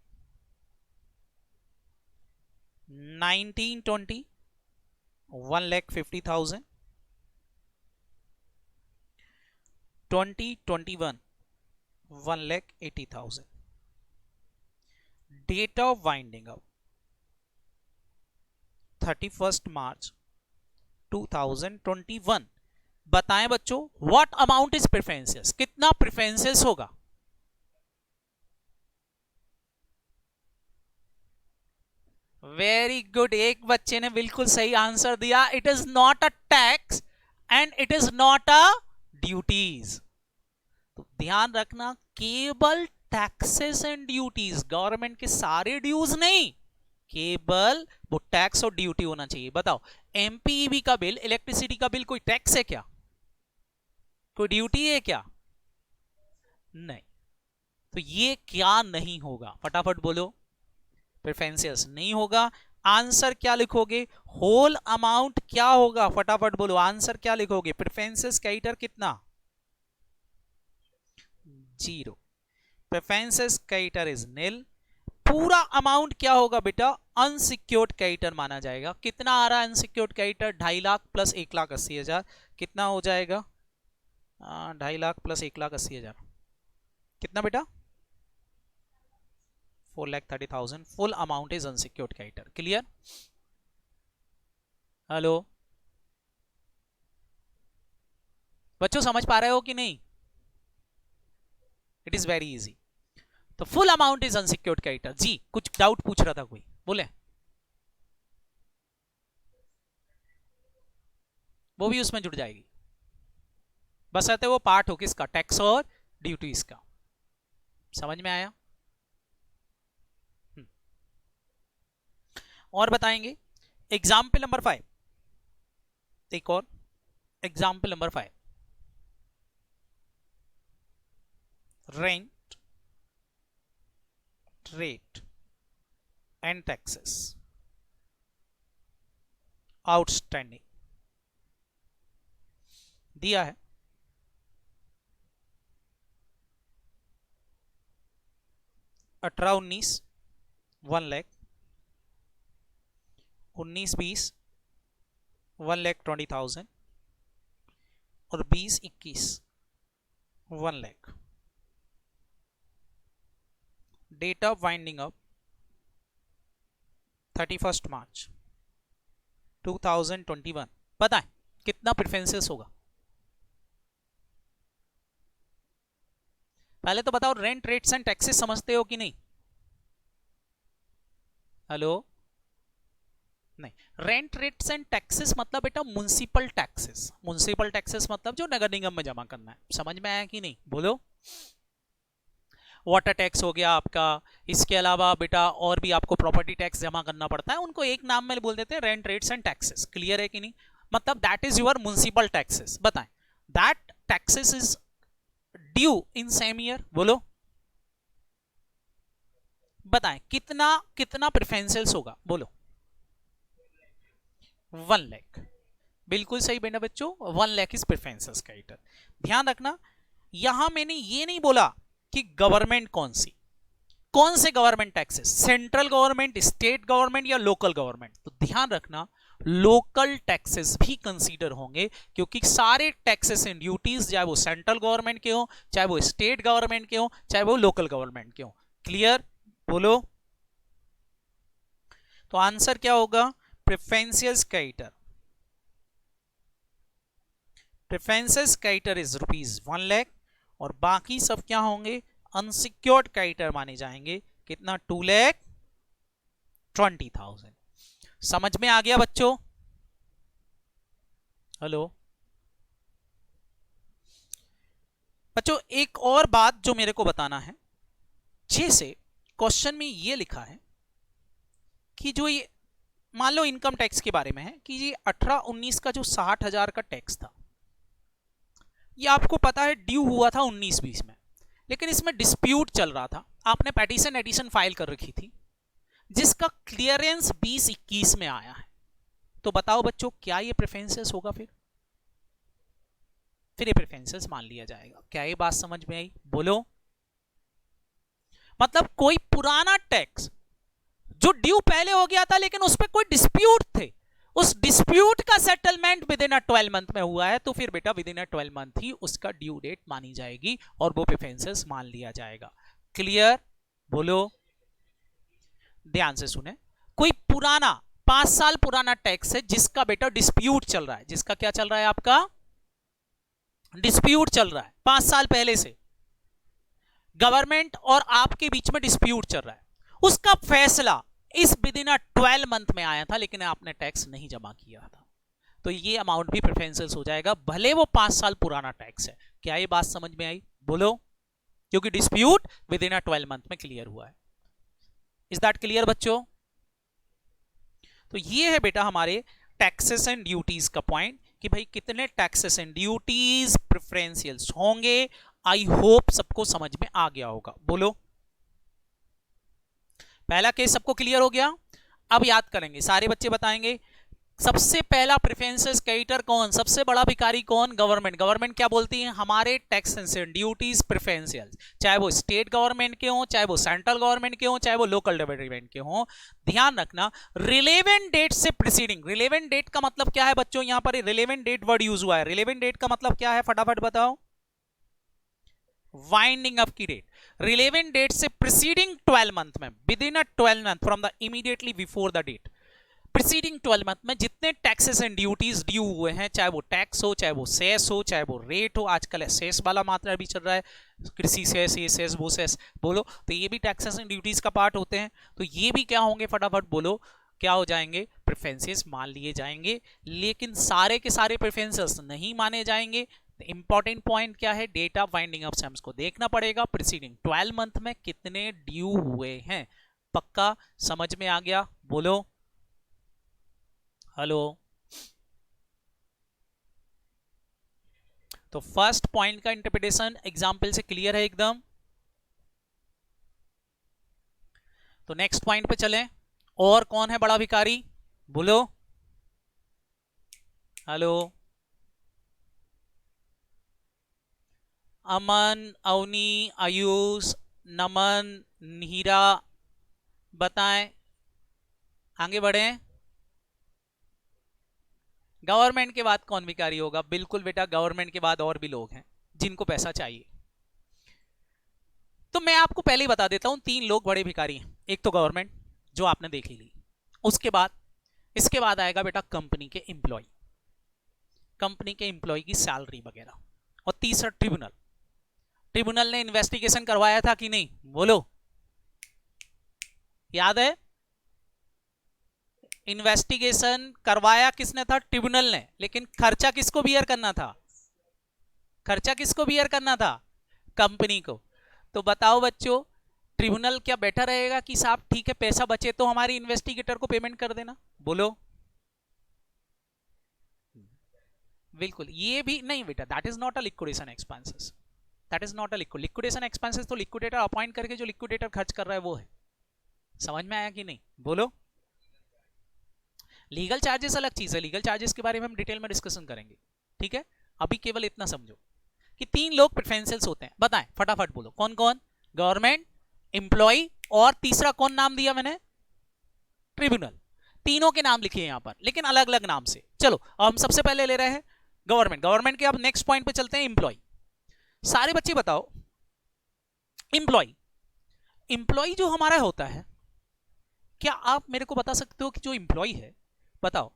19-20 1,50,000, 20-21 1,80,000. Date of winding up 31 March 2021. बताएं बच्चों व्हाट अमाउंट इज प्रेफरेंसेस, कितना प्रेफरेंसेस होगा. वेरी गुड, एक बच्चे ने बिल्कुल सही आंसर दिया. It is not a tax and it is not a duties. तो ध्यान रखना केवल टैक्सेस एंड ड्यूटीज, गवर्नमेंट के सारे ड्यूज नहीं, केवल वो टैक्स और ड्यूटी होना चाहिए. बताओ एमपीईबी का बिल, इलेक्ट्रिसिटी का बिल कोई टैक्स है क्या, कोई ड्यूटी है क्या, नहीं. तो ये क्या नहीं होगा, फटाफट बोलो. प्रेफरेंसेस नहीं होगा. आंसर क्या लिखोगे, होल अमाउंट क्या होगा, फटाफट बोलो. आंसर क्या लिखोगे, प्रेफरेंसेस क्रेडिटर कितना, 0. प्रेफरेंसेस क्रेडिटर इज नील. पूरा अमाउंट क्या होगा बेटा, अनसिक्योर्ड क्रेडिटर माना जाएगा. कितना आ रहा है अनसिक्योर्ड क्रेडिटर, 2.5 लाख प्लस 1,80,000. कितना हो जाएगा, 2.5 लाख प्लस 1,80,000. कितना बेटा, 4,30,000. Full amount is unsecured creditor. Clear. Hello बच्चों, समझ पा रहे हो कि नहीं. It is very easy. तो full amount is unsecured creditor. जी कुछ डाउट पूछ रहा था कोई, बोले। वो भी उसमें जुड़ जाएगी, बस आते वो पार्ट हो किसका, टैक्स और ड्यूटीज का। समझ में आया? और बताएंगे एग्जाम्पल नंबर 5, एक और example number 5, rent rate and taxes outstanding दिया है। 18-19 1 लाख, 19-20 1,20,000 और 20-21 1 lakh. Date of winding up 31 March 2021। पता है कितना प्रेफरेंसेस होगा? पहले तो बताओ रेंट रेट्स एंड टैक्सेस समझते हो कि नहीं? हेलो, नहीं। रेंट रेट्स एंड टैक्सेस मतलब बेटा म्युनिसिपल टैक्सेस। म्युनिसिपल टैक्सेस मतलब जो नगर निगम में जमा करना है। समझ में आया कि नहीं? बोलो। वाटर टैक्स हो गया आपका, इसके अलावा बेटा और भी आपको प्रॉपर्टी टैक्स जमा करना पड़ता है, उनको एक नाम में बोल देते हैं rent rates and taxes. Clear है कि नहीं? मतलब that is your municipal taxes. बताएं that taxes is due in same year. बोलो, बताएं कितना कितना प्रेफरेंसेस होगा? बोलो। 1 लाख। बिल्कुल सही बेटा बच्चों, 1 लाख इज प्रेफरेंसेस क्रेडिटर। ध्यान रखना, यहां मैंने ये नहीं बोला कि गवर्नमेंट कौन से government taxes, central government, state government या लोकल गवर्नमेंट। तो ध्यान रखना लोकल टैक्सेस भी कंसीडर होंगे, क्योंकि सारे टैक्सेस एंड ड्यूटीज चाहे वो सेंट्रल गवर्नमेंट के हो, चाहे वो स्टेट गवर्नमेंट के हो, चाहे वो लोकल गवर्नमेंट के हो। क्लियर? बोलो। तो आंसर क्या होगा? Preferential creditor. Preferential creditor is ₹1 lakh और बाकी सब क्या होंगे? अनसिक्योर्ड क्रेडिटर माने जाएंगे। कितना? 2,20,000। समझ में आ गया बच्चों? हेलो बच्चों, एक और बात जो मेरे को बताना है, जैसे क्वेश्चन में ये लिखा है कि जो ये मान लो इनकम टैक्स के बारे में है कि ये 18-19 का जो 60,000 का टैक्स था, ये आपको पता है ड्यू हुआ था 19-20 में, लेकिन इसमें डिस्प्यूट चल रहा था। आपने पेटिशन एडिशन फाइल कर रखी थी जिसका क्लियरेंस 20-21 में आया है। तो बताओ बच्चों, क्या ये प्रेफरेंसेस होगा? फिर ये प्रेफरेंसेस मान लिया जाएगा। क्या ये बात समझ में आई? बोलो। मतलब कोई पुराना टैक्स जो ड्यू पहले हो गया था लेकिन उस पर कोई डिस्प्यूट थे, उस डिस्प्यूट का सेटलमेंट विद इन 12 मंथ में हुआ है, तो फिर बेटा विद इन 12 मंथ ही उसका ड्यू डेट मानी जाएगी और वो प्रेफरेंसेस मान लिया जाएगा। क्लियर? बोलो। ध्यान से सुने, कोई पुराना 5 साल पुराना टैक्स है जिसका बेटा डिस्प्यूट चल रहा है, जिसका क्या चल रहा है? आपका डिस्प्यूट चल रहा है 5 साल पहले से, गवर्नमेंट और आपके बीच में डिस्प्यूट चल रहा है, उसका फैसला इस विद इन 12 मंथ में आया था लेकिन आपने टैक्स नहीं जमा किया था, तो ये अमाउंट भी प्रेफरेंशियल हो जाएगा, भले वो 5 साल पुराना टैक्स है। क्या ये बात समझ में आई? बोलो। क्योंकि डिस्प्यूट विद इन 12 मंथ में क्लियर हुआ है। इज दैट क्लियर बच्चों? तो ये है बेटा हमारे टैक्सेस एंड ड्यूटीज का पॉइंट कि भाई कितने टैक्सेस एंड ड्यूटीज प्रेफरेंशियल्स होंगे। आई होप सबको समझ में आ गया होगा। बोलो। पहला केस सबको क्लियर हो गया? अब याद करेंगे, सारे बच्चे बताएंगे सबसे पहला प्रेफरेंसेस क्रेडिटर कौन, सबसे बड़ा भिखारी कौन? गवर्नमेंट। गवर्नमेंट क्या बोलती है? हमारे टैक्स एंड ड्यूटीज प्रेफरेंशियल, चाहे वो स्टेट गवर्नमेंट के हो, चाहे वो सेंट्रल गवर्नमेंट के हो, चाहे वो लोकल गवर्नमेंट के हो। ध्यान रखना, रिलेवेंट डेट से प्रीसीडिंग। रिलेवेंट डेट का मतलब क्या है बच्चों? यहां पर रिलेवेंट डेट वर्ड यूज हुआ है। रिलेवेंट डेट का मतलब क्या है? फटाफट बताओ। वाइंडिंग अप की डेट। रिलेवेंट डेट से प्रीसीडिंग 12 मंथ में, within 12 month from the immediately before the date. Preceding 12 month में जितने टैक्सेस एंड ड्यूटीज ड्यू हुए हैं, चाहे वो टैक्स हो, चाहे वो सेस हो, चाहे वो रेट हो, आजकल सेस वाला मात्रा भी चल रहा है, कृषि सेस, ये सेस, वो सेस, बोलो, तो ये भी टैक्सेस एंड ड्यूटीज का पार्ट होते हैं। तो ये भी क्या होंगे, फटाफट बोलो, क्या हो जाएंगे, प्रेफरेंसेस मान लिए जाएंगे। लेकिन सारे के सारे प्रेफरेंसेस नहीं माने जाएंगे। इंपॉर्टेंट पॉइंट क्या है, डेटा वाइंडिंग अप से हमको देखना पड़ेगा प्रीसीडिंग 12 मंथ में कितने ड्यू हुए हैं। पक्का समझ में आ गया, बोलो हेलो। तो फर्स्ट पॉइंट का इंटरप्रिटेशन एग्जाम्पल से क्लियर है एकदम। तो नेक्स्ट पॉइंट पे चलें। और कौन है बड़ा भिखारी, बोलो हेलो। अमन, अवनी, आयुष, नमन, नीरा, बताएं, आगे बढ़े। गवर्नमेंट के बाद कौन भिखारी होगा, बिल्कुल बेटा, गवर्नमेंट के बाद और भी लोग हैं जिनको पैसा चाहिए। तो मैं आपको पहले ही बता देता हूं, 3 लोग बड़े भिखारी हैं। एक तो गवर्नमेंट, जो आपने देख ही ली, उसके बाद इसके बाद आएगा बेटा कंपनी के एम्प्लॉय, कंपनी के एम्प्लॉय की सैलरी वगैरह, और तीसरा ट्रिब्यूनल। ट्रिब्यूनल ने इन्वेस्टिगेशन करवाया था कि नहीं, बोलो, याद है? इन्वेस्टिगेशन करवाया किसने था, ट्रिब्यूनल ने, लेकिन खर्चा किसको बियर करना था, खर्चा किसको बियर करना था, कंपनी को। तो बताओ बच्चों, ट्रिब्यूनल क्या बैठा रहेगा कि साहब ठीक है पैसा बचे तो हमारे इन्वेस्टिगेटर को पेमेंट कर देना, बोलो, बिल्कुल ये भी नहीं बेटा, that is not a liquidation expenses, that is not a liquidation expenses. तो लिक्विडेटर अपॉइंट करके जो लिक्विडेटर खर्च कर रहा है वो है। समझ में आया कि नहीं, बोलो। लीगल चार्जेस अलग चीज है, लीगल चार्जेस के बारे में हम डिटेल में डिस्कशन करेंगे, ठीक है। अभी केवल इतना समझो कि 3 लोग प्रेफरेंशियल्स होते हैं, बताएं फटाफट बोलो कौन कौन, गवर्नमेंट, एम्प्लॉय, और तीसरा कौन नाम दिया मैंने, ट्रिब्यूनल। तीनों के नाम लिखे यहां पर, लेकिन अलग अलग नाम से। चलो हम सबसे पहले ले रहे हैं गवर्नमेंट। गवर्नमेंट के अब नेक्स्ट पॉइंट पे चलते हैं, एम्प्लॉय। सारे बच्चे बताओ, एम्प्लॉय, एम्प्लॉय जो हमारा होता है, क्या आप मेरे को बता सकते हो कि जो एम्प्लॉय है, बताओ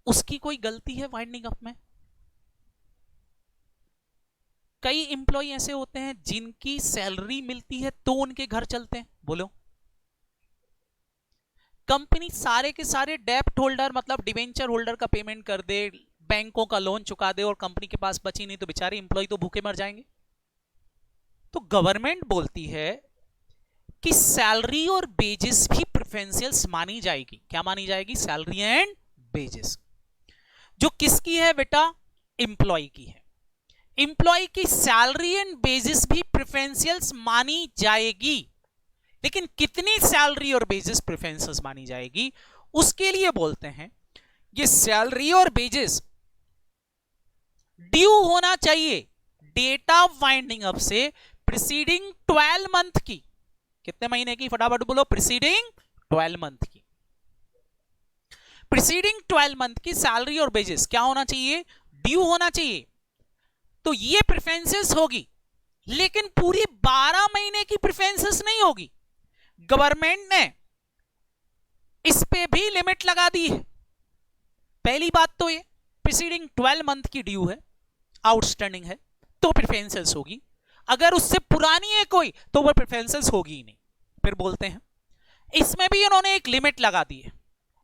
उसकी कोई गलती है वाइंडिंग अप में? कई एम्प्लॉय ऐसे होते हैं जिनकी सैलरी मिलती है तो उनके घर चलते हैं, बोलो। कंपनी सारे के सारे डेप्ट होल्डर मतलब डिवेंचर होल्डर का पेमेंट कर दे, बैंकों का लोन चुका दे, और कंपनी के पास बची नहीं, तो बेचारे एम्प्लॉय तो भूखे मर जाएंगे। तो गवर्नमेंट बोलती है कि सैलरी और बेजेस भी प्रेफरेंशियल्स मानी जाएगी। क्या मानी जाएगी, सैलरी एंड बेजेस। जो किसकी है बेटा, एम्प्लॉय की है। एम्प्लॉय की सैलरी एंड बेजेस भी प्रेफरेंशियल्स मानी जाएगी, लेकिन कितनी सैलरी और बेजेस प्रेफरेंशियल्स मानी जाएगी, उसके लिए बोलते हैं ये सैलरी और बेजेस ड्यू होना चाहिए डेटा वाइंडिंग अप से प्रीसीडिंग 12 मंथ की। कितने महीने की, फटाफट बोलो, प्रीसीडिंग 12 मंथ की। प्रीसीडिंग 12 मंथ की सैलरी और बेजेस क्या होना चाहिए, ड्यू होना चाहिए। तो ये प्रेफरेंसेस होगी, लेकिन पूरी 12 महीने की प्रेफरेंसेस नहीं होगी। गवर्नमेंट ने इस पे भी लिमिट लगा दी है। पहली बात तो ये प्रीसीडिंग 12 मंथ की ड्यू है, आउटस्टैंडिंग है, तो प्रेफरेंसेस होगी। अगर उससे पुरानी है कोई तो वो प्रेफरेंसेस होगी ही नहीं। फिर बोलते हैं इसमें भी इन्होंने एक लिमिट लगा दी है।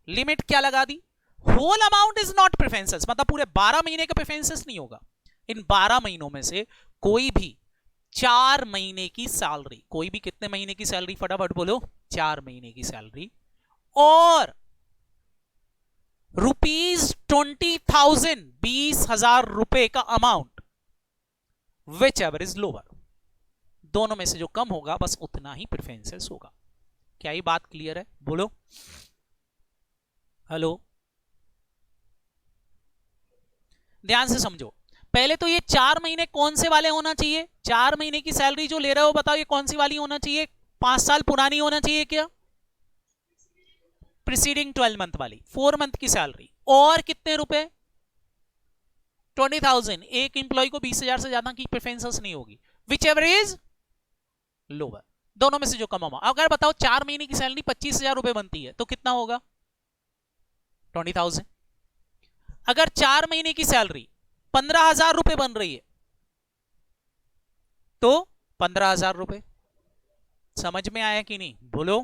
लिमिट क्या लगा दी, whole amount is not preferences, मतलब पूरे 12 महीने का प्रेफरेंसेस नहीं होगा। इन 12 महीनों में से कोई भी 4 महीने की सैलरी, कोई भी कितने महीने की सैलरी, फटाफट बोलो, 4 महीने की सैलरी, और ₹20,000 20,000 रुपए का amount, which ever is lower, दोनों में से जो कम होगा बस उतना ही प्रेफरेंसेस होगा। क्या ये बात क्लियर है, बोलो हेलो। ध्यान से समझो, पहले तो ये 4 महीने कौन से वाले होना चाहिए, 4 महीने की सैलरी जो ले रहे हो बताओ ये कौन सी वाली होना चाहिए, 5 साल पुरानी होना चाहिए क्या, प्रीसीडिंग 12 मंथ वाली। 4 मंथ की सैलरी और कितने रुपए, 20,000। एक इंप्लॉय को 20,000 से ज्यादा की प्रेफरेंसेस नहीं होगी, विच एवर इज लोअर, दोनों में से जो कम होगा। अगर बताओ 4 महीने की सैलरी 25,000 रुपए बनती है तो कितना होगा, 20,000। अगर 4 महीने की सैलरी 15,000 रुपए बन रही है तो 15,000 रुपए। समझ में आया कि नहीं बोलो?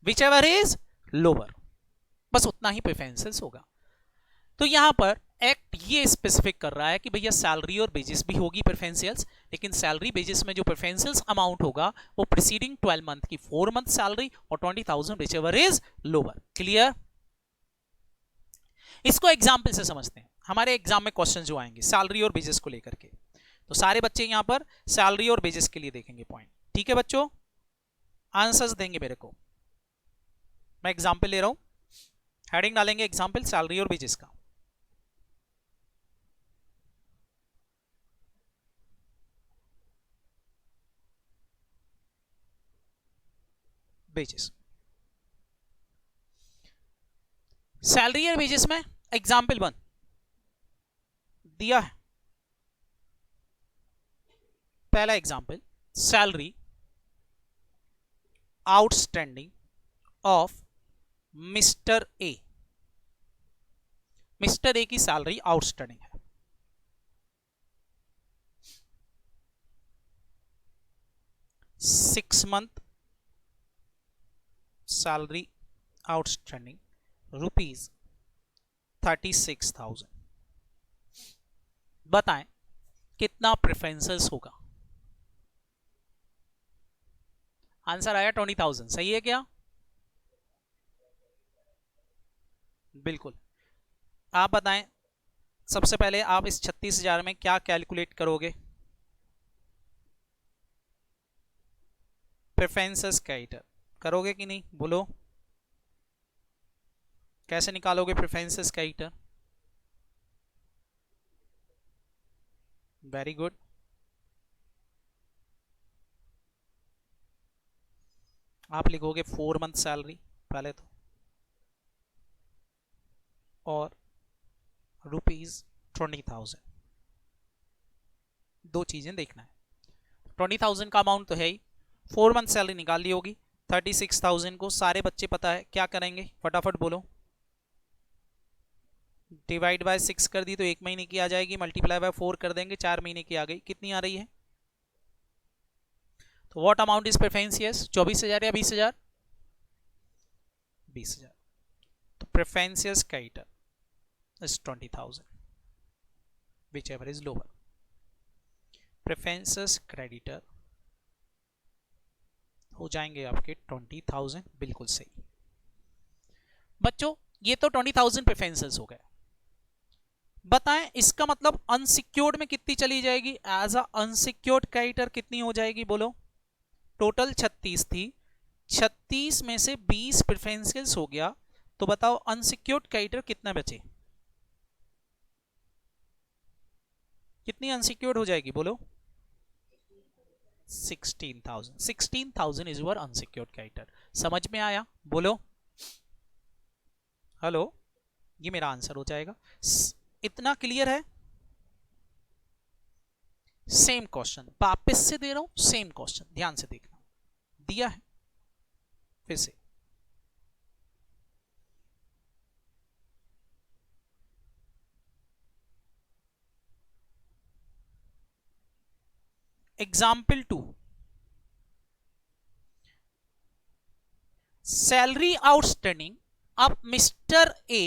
विच एवर इज लोअर, बस उतना ही प्रेफरेंसेस होगा। तो यहां पर एक्ट ये स्पेसिफिक कर रहा है कि भैया सैलरी और बेसिस भी होगी प्रेफरेंशियल्स, लेकिन सैलरी बेसिस में जो प्रेफरेंशियल्स अमाउंट होगा वो प्रीसीडिंग 12 मंथ की 4 मंथ सैलरी और 20,000 whichever is lower. Clear? इसको एग्जाम्पल से समझते हैं। हमारे एग्जाम में क्वेश्चन जो आएंगे सैलरी और बेसिस को लेकर के, तो सारे बच्चे यहां पर सैलरी और बेसिस के लिए देखेंगे पॉइंट। ठीक है बच्चों, आंसर्स देंगे मेरे को। मैं एग्जाम्पल ले रहा हूं, हेडिंग डालेंगे एग्जाम्पल सैलरी और बेसिस का। बेसिस, सैलरी और बेसिस में एग्जाम्पल 1 दिया है। पहला example, salary outstanding of mister A. Mister A की सैलरी आउटस्टैंडिंग है। Six month salary outstanding ₹36,000। बताएं कितना प्रेफरेंसेस होगा? आंसर आया 20,000। सही है क्या? बिल्कुल। आप बताएं, सबसे पहले आप इस 36,000 में क्या कैलकुलेट करोगे? प्रेफरेंसेस कैटर करोगे कि नहीं बोलो? कैसे निकालोगे प्रेफरेंसेस कैटर? Very good. आप लिखोगे 4 मंथ सैलरी पहले तो, और ₹20,000। दो चीजें देखना है, 20,000 का अमाउंट तो है ही, 4 मंथ सैलरी निकाल ली होगी। 36,000 को सारे बच्चे पता है क्या करेंगे, फटाफट बोलो। डिवाइड बाय 6 कर दी तो 1 महीने की आ जाएगी, मल्टीप्लाई बाय 4 कर देंगे 4 महीने की आ गई। कितनी आ रही है? तो व्हाट अमाउंट इज प्रेफरेंशियस? 24,000 या 20,000? 20,000। तो preferential creditor is 20,000 whichever is lower. Preferential creditor हो जाएंगे आपके 20,000। बिल्कुल सही बच्चों, ये तो 20,000 प्रेफरेंसेस हो गए। बताएं इसका मतलब अनसिक्योर्ड में कितनी चली जाएगी? एज अ अनसिक्योर्ड क्रेडिटर कितनी हो जाएगी बोलो? टोटल 36 थी, 36 में से 20 प्रेफरेंशियल्स हो गया, तो बताओ अनसिक्योर्ड क्रेडिटर कितना बचे? कितनी अनसिक्योर्ड हो जाएगी बोलो? 16,000। 16,000 इज योर अनसिक्योर्ड क्रेडिटर। समझ में आया बोलो? हेलो, ये मेरा आंसर हो जाएगा। इतना क्लियर है? सेम क्वेश्चन वापस से दे रहा हूं, सेम क्वेश्चन ध्यान से देखना। दिया है फिर से, example 2, salary outstanding of mister A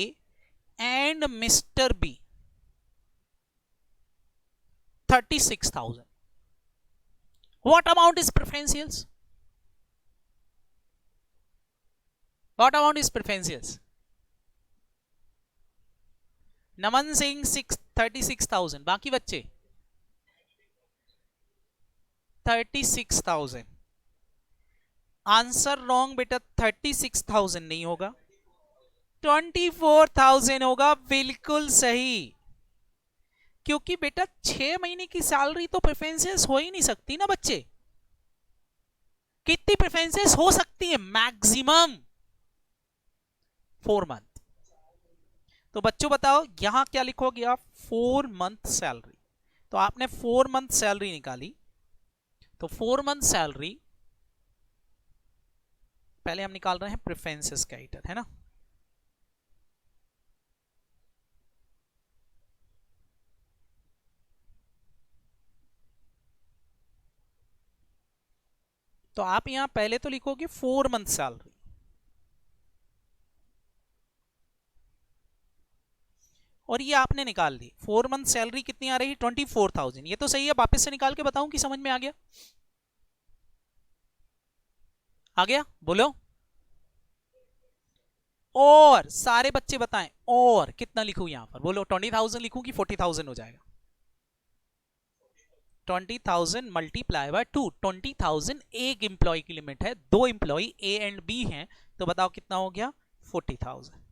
and mister B 36,000। What amount is preferentials? What amount is preferentials? Naman Singh 36,000, बाकी बच्चे 36,000। आंसर रॉन्ग बेटा, 36,000 नहीं होगा, 24,000 होगा। बिल्कुल सही, क्योंकि बेटा 6 महीने की सैलरी तो प्रेफरेंसेस हो ही नहीं सकती ना बच्चे। कितनी प्रेफरेंसेस हो सकती है? Maximum 4 month. तो बच्चों बताओ यहां क्या लिखोगे आप? 4 मंथ सैलरी। तो आपने 4 मंथ सैलरी निकाली, तो 4 मंथ सैलरी पहले हम निकाल रहे हैं प्रेफरेंसेस कैरेक्टर, है ना। तो आप यहां पहले तो लिखोगे 4 मंथ सैलरी, और ये आपने निकाल दी 4 मंथ सैलरी कितनी आ रही है 24,000। ये तो सही है, वापस से निकाल के बताऊं कि समझ में आ गया? आ गया बोलो। और सारे बच्चे बताएं, और कितना लिखूं यहां पर बोलो? 20,000 लिखूं कि 40,000 हो जाएगा? 20,000 मल्टीप्लाई बाय 2। 20,000 एक इंप्लॉय की लिमिट है, 2 इंप्लॉय ए एंड बी हैं, तो बताओ कितना हो गया? 40,000।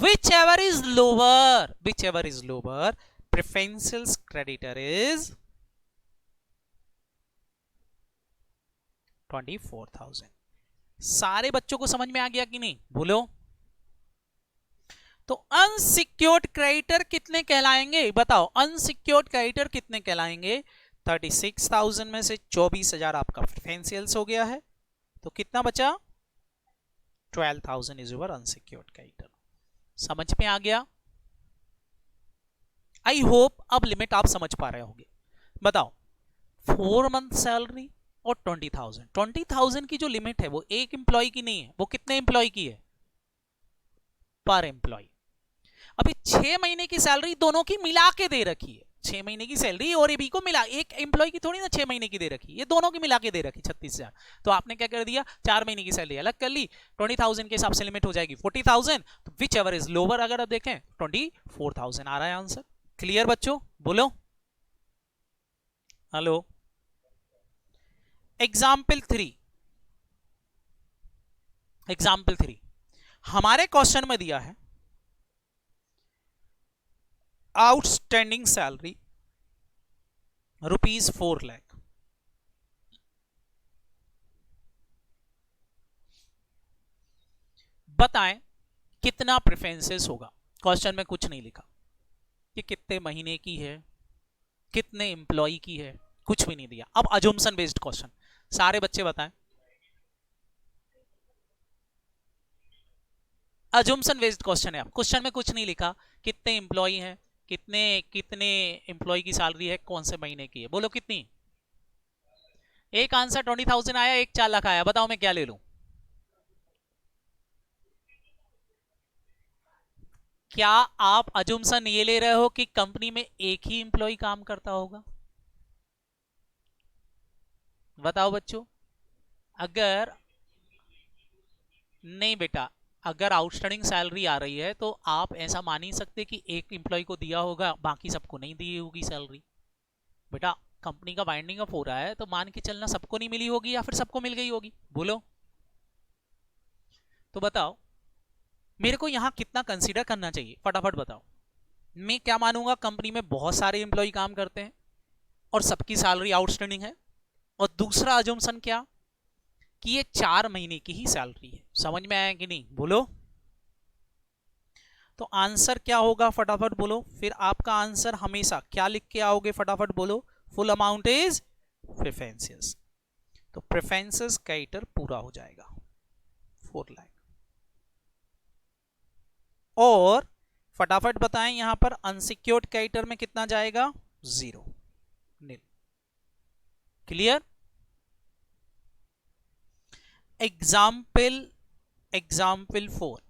whichever is lower preferential creditor is 24,000। सारे बच्चों को समझ में आ गया कि नहीं बोलो? तो अनसिक्योर्ड क्रेडिटर कितने कहलाएंगे बताओ? अनसिक्योर्ड क्रेडिटर कितने कहलाएंगे? 36,000 में से 24,000 आपका प्रेफरेंशियल्स हो गया है, तो कितना बचा? 12,000 इज योर अनसिक्योर्ड क्रेडिटर। समझ में आ गया? आई होप अब लिमिट आप समझ पा रहे होंगे। बताओ 4 मंथ सैलरी और 20,000 की जो लिमिट है वो एक एम्प्लॉय की नहीं है, वो कितने एम्प्लॉय की है? पर एम्प्लॉय। अभी 6 महीने की सैलरी दोनों की मिला के दे रखी है, 6 महीने की सैलरी और ए बी को मिला, एक एम्प्लॉय की थोड़ी ना 6 महीने की दे रखी, ये दोनों की मिला के दे रखी 36,000। तो आपने क्या कर दिया? 4 महीने की सैलरी अलग कर ली, 20,000 के हिसाब से लिमिट हो जाएगी 40,000। तो विच एवर इज लोअर, अगर आप देखें 24,000 आ रहा है आंसर। क्लियर बच्चों बोलो? हेलो। एग्जाम्पल 3 हमारे क्वेश्चन में दिया है आउटस्टैंडिंग सैलरी ₹4 लाख। बताएं कितना प्रेफरेंसेस होगा। क्वेश्चन में कुछ नहीं लिखा कि कितने महीने की है, कितने एम्प्लॉय की है, कुछ भी नहीं दिया। अब अजम्पशन बेस्ड क्वेश्चन, सारे बच्चे बताएं। अजम्पशन बेस्ड क्वेश्चन है, क्वेश्चन में कुछ नहीं लिखा, कितने एम्प्लॉय हैं, कितने कितने एम्प्लॉय की सैलरी है, कौन से महीने की है, बोलो कितनी? एक आंसर 20,000 आया, एक 4 लाख आया, बताओ मैं क्या ले लूं? क्या आप अजम्पशन ये ले रहे हो कि कंपनी में एक ही एम्प्लॉय काम करता होगा? बताओ बच्चों। अगर नहीं बेटा, अगर आउटस्टैंडिंग सैलरी आ रही है तो आप ऐसा मान ही सकते कि एक एम्प्लॉय को दिया होगा, बाकी सबको नहीं दी होगी सैलरी। बेटा कंपनी का वाइंडिंग अप हो रहा है तो मान के चलना सबको नहीं मिली होगी या फिर सबको मिल गई होगी, बोलो। तो बताओ मेरे को यहां कितना कंसीडर करना चाहिए, फटाफट बताओ। मैं क्या मानूंगा? कंपनी में बहुत सारे एम्प्लॉय काम करते हैं और सबकी सैलरी आउटस्टैंडिंग है। और दूसरा अजम्पशन क्या? कि ये 4 महीने की ही सैलरी है। समझ में आया कि नहीं बोलो? तो आंसर क्या होगा फटाफट बोलो। फिर आपका आंसर हमेशा क्या लिख के आओगे फटाफट बोलो? Full amount is preferences. तो प्रेफरेंसेस क्रेडिटर पूरा हो जाएगा 4 लाख। और फटाफट बताएं यहां पर अनसिक्योर्ड क्रेडिटर में कितना जाएगा? 0 नील। क्लियर? एग्जाम्पल 4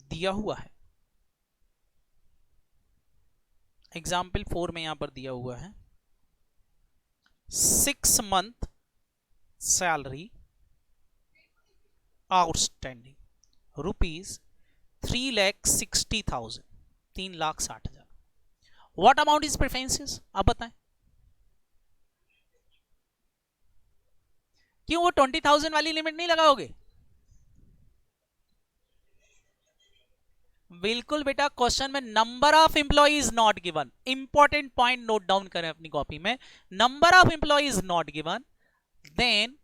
दिया हुआ है। एग्जाम्पल 4 में यहां पर दिया हुआ है 6 month salary outstanding ₹3,60,000, 3,60,000। What amount is preferences? आप बताएं। क्यों वो 20,000 वाली लिमिट नहीं लगाओगे? बिल्कुल बेटा, क्वेश्चन में number of employee is not given. Important point note down करें अपनी कॉपी में, number of employee is not given, then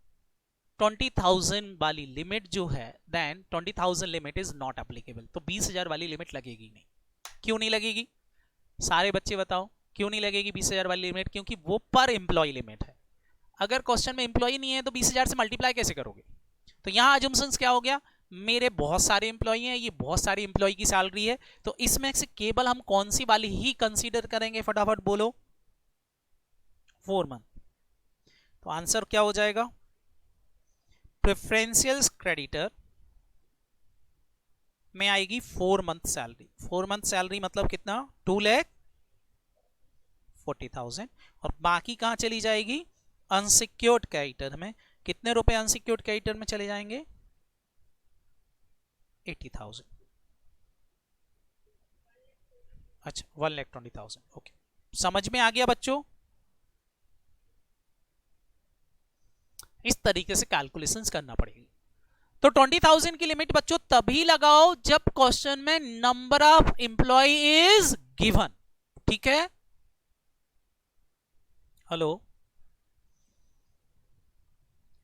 20,000 वाली लिमिट जो है, then 20,000 limit is not applicable. तो 20,000 वाली लिमिट लगेगी नहीं। क्यों नहीं लगेगी? सारे बच्चे बताओ क्यों नहीं लगेगी 20,000 वाली लिमिट? क्योंकि वो पर एम्प्लॉय लिमिट है। अगर क्वेश्चन में एम्प्लॉय नहीं है तो 20,000 से मल्टीप्लाई कैसे करोगे? तो यहां अजम्पशंस क्या हो गया? मेरे बहुत सारे एम्प्लॉय हैं, ये बहुत सारे एम्प्लॉय की सैलरी है, तो इसमें से केवल हम कौन सी वाली ही कंसीडर करेंगे? फटाफट बोलो। 4 मंथ। तो आंसर क्या हो जाएगा? प्रेफरेंशियल क्रेडिटर में आएगी 4 मंथ सैलरी। 4 मंथ सैलरी मतलब कितना? 2,40,000। और बाकी कहां चली जाएगी? अनसिक्योर्ड क्रेडिटर में। कितने रुपए अनसिक्योर्ड क्रेडिटर में चले जाएंगे? 80,000। अच्छा, 1,20,000। ओके, समझ में आ गया बच्चों? इस तरीके से कैलकुलेशंस करना पड़ेगी। तो 20,000 की लिमिट बच्चों तभी लगाओ जब क्वेश्चन में number of employee is given. ठीक है? हेलो,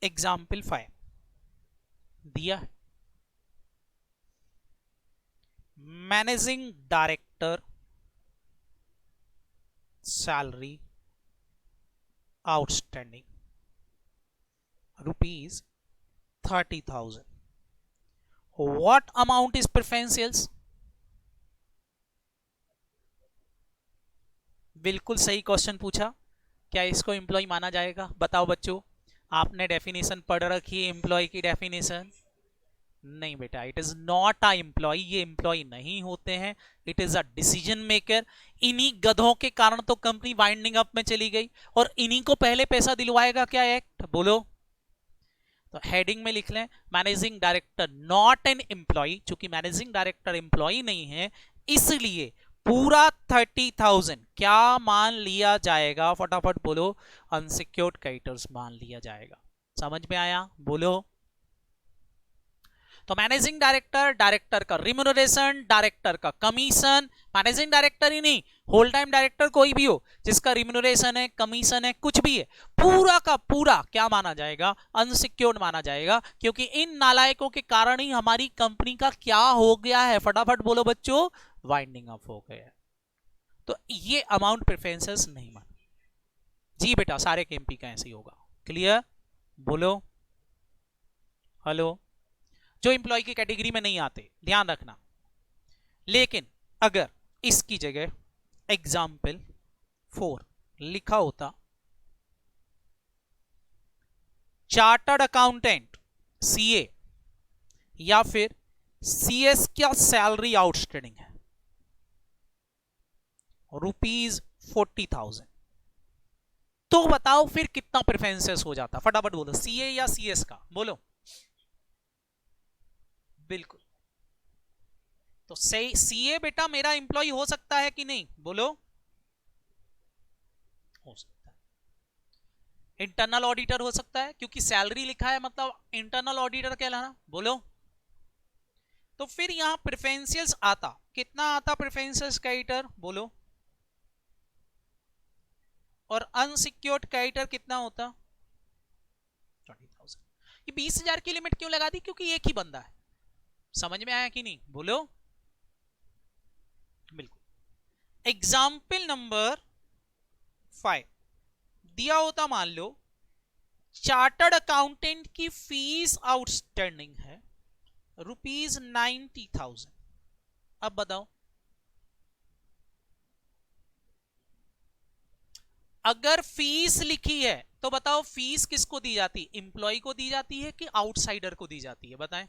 एग्जाम्पल 5 दिया है। Managing director salary outstanding ₹30,000। What amount is preferentials? बिल्कुल सही क्वेश्चन पूछा। क्या इसको एम्प्लॉय माना जाएगा? बताओ बच्चों, आपने डेफिनेशन पढ़ रखी है एम्प्लॉय की डेफिनेशन? नहीं बेटा, it is not a employee. ये एम्प्लॉय नहीं होते हैं, it is a decision maker. इन्हीं गधों के कारण तो कंपनी वाइंडिंग अप में चली गई, और इन्हीं को पहले पैसा दिलवाएगा क्या एक्ट? बोलो। तो हेडिंग में लिख लें, managing director not an employee. चूंकि मैनेजिंग डायरेक्टर एम्प्लॉय नहीं है, इसलिए पूरा 30,000 क्या मान लिया जाएगा? फटाफट बोलो, अनसिक्योर्ड क्रेडिटर्स मान लिया जाएगा। समझ में आया? बोलो। तो मैनेजिंग डायरेक्टर, डायरेक्टर का रिम्यूनरेशन, डायरेक्टर का कमीशन, मैनेजिंग डायरेक्टर ही नहीं, होल टाइम डायरेक्टर कोई भी हो जिसका रिम्यूनरेशन है, कमीशन है, कुछ भी है, पूरा का पूरा क्या माना जाएगा? अनसिक्योर्ड माना जाएगा। क्योंकि इन नालायकों के कारण ही हमारी कंपनी का क्या हो गया है? फटाफट बोलो बच्चों, वाइंडिंग अप हो गया है। तो ये अमाउंट प्रेफरेंसेस नहीं माना। जी बेटा, सारे केएमपी का ऐसे ही होगा। क्लियर? बोलो। हेलो, जो एम्प्लॉय की कैटेगरी में नहीं आते, ध्यान रखना। लेकिन अगर इसकी जगह एग्जाम्पल 4 लिखा होता, चार्टर्ड अकाउंटेंट सीए या फिर सीएस क्या सैलरी आउटस्टैंडिंग है ₹40,000, तो बताओ फिर कितना प्रेफरेंसेस हो जाता? फटाफट बोलो, सीए या सीएस का? बोलो। बिल्कुल। तो सही, सीए बेटा मेरा एम्प्लॉय हो सकता है कि नहीं? बोलो। हो सकता है। इंटरनल ऑडिटर हो सकता है, क्योंकि सैलरी लिखा है मतलब इंटरनल ऑडिटर कहलाना। बोलो। तो फिर यहां प्रेफरेंशियल्स आता, कितना आता प्रेफरेंशियल्स क्रेडिटर? बोलो। और अनसिक्योर्ड क्रेडिटर कितना होता? 20,000। ये 20,000 की लिमिट क्यों लगा दी? क्योंकि एक ही बंदा है। समझ में आया कि नहीं? बोलो। बिल्कुल। एग्जाम्पल नंबर 5 दिया होता, मान लो चार्टर्ड अकाउंटेंट की फीस आउटस्टैंडिंग है ₹90,000। अब बताओ, अगर फीस लिखी है तो बताओ फीस किसको दी जाती है? एम्प्लॉय को दी जाती है कि आउटसाइडर को दी जाती है? बताएं।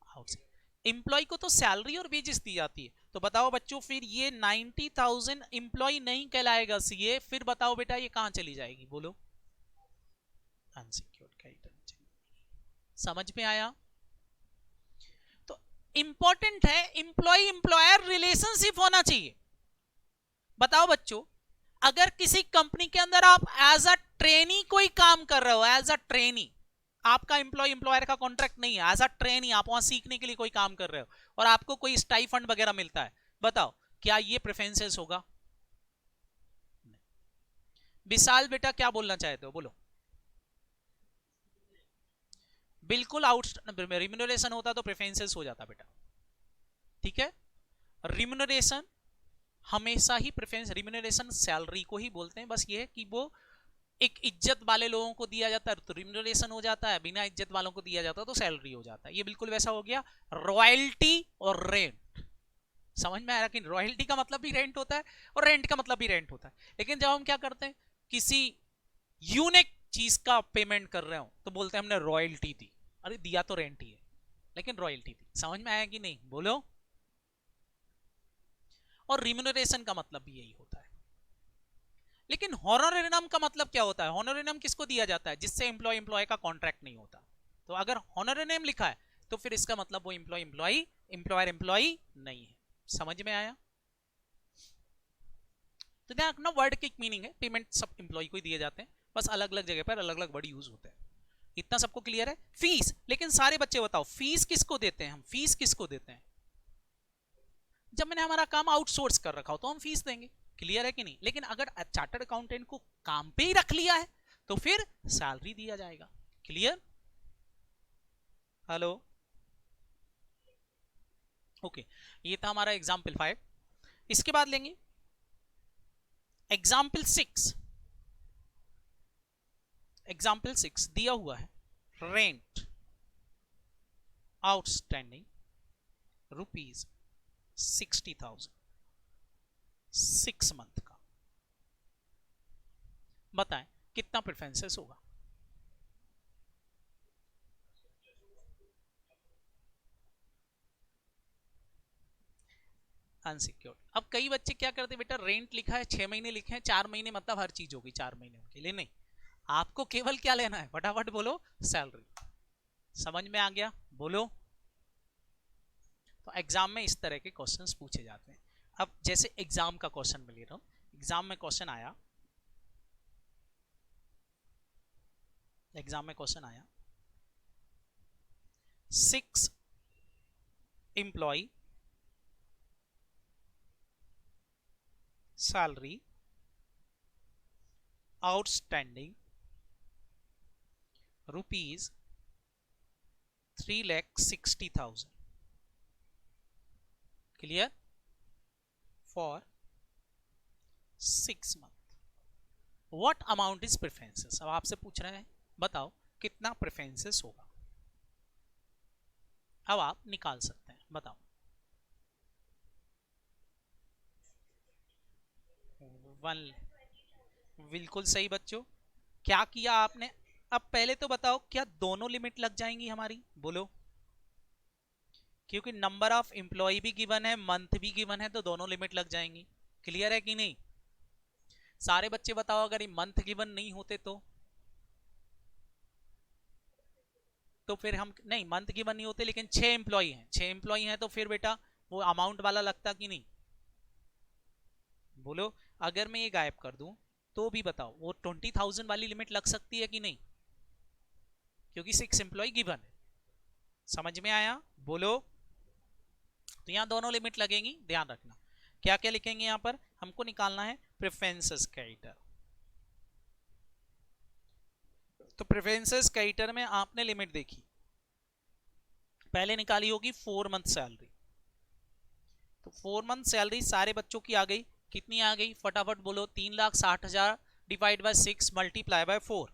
आउटसाइड। एम्प्लॉय को तो सैलरी और वेजेस दी जाती है। तो बताओ बच्चों, फिर ये 90,000 एम्प्लॉय नहीं कहलाएगा सीए। फिर बताओ बेटा, ये कहां चली जाएगी? बोलो। Unsecured creditor. समझ में आया? तो इंपॉर्टेंट है, एम्प्लॉय एम्प्लॉयर रिलेशनशिप होना चाहिए। बताओ बच्चों, अगर किसी कंपनी के अंदर आप एज अ ट्रेनी कोई काम कर रहे हो, एज अ ट्रेनी, आपका एम्प्लॉय एम्प्लॉयर का कॉन्ट्रैक्ट नहीं है, एज अ ट्रेनी आप वहां सीखने के लिए कोई काम कर रहे हो और आपको कोई स्टाइफंड वगैरह मिलता है, बताओ क्या ये प्रेफरेंसेस होगा? विशाल बेटा क्या बोलना चाहते हो? बोलो। बिल्कुल, आउट रिम्यूनरेशन होता तो प्रेफरेंसेस हो जाता बेटा। ठीक है? रिम्यूनरेशन हमेशा ही प्रेफरेंस, रिम्यूनरेशन सैलरी को ही बोलते हैं, बस ये है कि वो एक इज्जत वाले लोगों को दिया जाता है तो रिम्यूनरेशन हो जाता है, बिना इज्जत वालों को दिया जाता है तो सैलरी हो जाता है। ये बिल्कुल वैसा हो गया रॉयल्टी और रेंट। समझ में आया कि रॉयल्टी का मतलब भी रेंट होता है और रेंट का मतलब भी रेंट होता है। लेकिन जब हम क्या करते हैं, किसी यूनिक चीज का पेमेंट कर रहे हो तो बोलते हैं हमने रॉयल्टी दी। अरे दिया तो रेंट ही है, लेकिन रॉयल्टी दी। समझ में आया कि नहीं, बोलो। और रिम्यूनरेशन का मतलब भी यही होता है। लेकिन हॉनोरेरियम का मतलब क्या होता है? हॉनोरेरियम किसको दिया जाता है? जिससे एम्प्लॉय एम्प्लॉय का कॉन्ट्रैक्ट नहीं होता। तो अगर हॉनोरेरियम लिखा है तो फिर इसका मतलब वो एम्प्लॉय एम्प्लॉय एम्प्लॉयर एम्प्लॉय नहीं है। समझ में आया? तो ध्यान रखना, वर्ड की मीनिंग है, पेमेंट सब एम्प्लॉय को ही दिए जाते हैं, बस अलग अलग जगह पर अलग अलग वर्ड यूज होते हैं। इतना सबको क्लियर है? फीस, लेकिन सारे बच्चे बताओ फीस किसको देते हैं? हम फीस किसको देते हैं? जब मैंने हमारा काम आउटसोर्स कर रखा हो तो हम फीस देंगे। क्लियर है कि नहीं? लेकिन अगर चार्टर्ड अकाउंटेंट को काम पे ही रख लिया है तो फिर सैलरी दिया जाएगा। क्लियर? Hello, okay. ये था हमारा एग्जाम्पल 5। इसके बाद लेंगे एग्जाम्पल 6। एग्जाम्पल 6 दिया हुआ है, रेंट आउटस्टैंडिंग ₹60,000 6 मंथ का। बताएं कितना प्रेफरेंसेस होगा? अनसिक्योर्ड। अब कई बच्चे क्या करते बेटा, रेंट लिखा है 6 महीने लिखे हैं, 4 महीने मतलब हर चीज होगी 4 महीने उनके लिए। नहीं, आपको केवल क्या लेना है, फटाफट बोलो, सैलरी। समझ में आ गया? बोलो। तो एग्जाम में इस तरह के क्वेश्चंस पूछे जाते हैं। अब जैसे एग्जाम का क्वेश्चन में ले रहा हूं, एग्जाम में क्वेश्चन आया, एग्जाम में क्वेश्चन आया 6 employee salary outstanding ₹3,60,000। Clear? For 6 month. What amount is preferences? अब आपसे पूछ रहे हैं बताओ कितना प्रेफरेंसेस होगा। अब आप निकाल सकते हैं, बताओ। वन, बिल्कुल सही बच्चों। क्या किया आपने? अब पहले तो बताओ क्या दोनों लिमिट लग जाएंगी हमारी? बोलो। क्योंकि नंबर ऑफ एम्प्लॉय भी गिवन है, मंथ भी गिवन है, तो दोनों लिमिट लग जाएंगी। क्लियर है कि नहीं? सारे बच्चे बताओ अगर ये मंथ गिवन नहीं होते तो फिर हम नहीं, मंथ गिवन नहीं होते लेकिन 6 एम्प्लॉय हैं, 6 एम्प्लॉय हैं तो फिर बेटा वो अमाउंट वाला लगता कि नहीं? बोलो। अगर मैं ये गायब कर दूं तो भी बताओ वो 20,000 वाली लिमिट लग सकती है कि नहीं? क्योंकि 6 एम्प्लॉय गिवन है। समझ में आया? बोलो। तो यहां दोनों लिमिट लगेंगी, ध्यान रखना। क्या क्या लिखेंगे यहां पर? हमको निकालना है प्रेफरेंसेस क्रेडिटर। तो प्रेफरेंसेस क्रेडिटर में आपने लिमिट देखी, पहले निकाली होगी 4 मंथ सैलरी। तो 4 मंथ सैलरी सारे बच्चों की आ गई। कितनी आ गई फटाफट बोलो? 3,60,000 divide by 6 multiply by 4।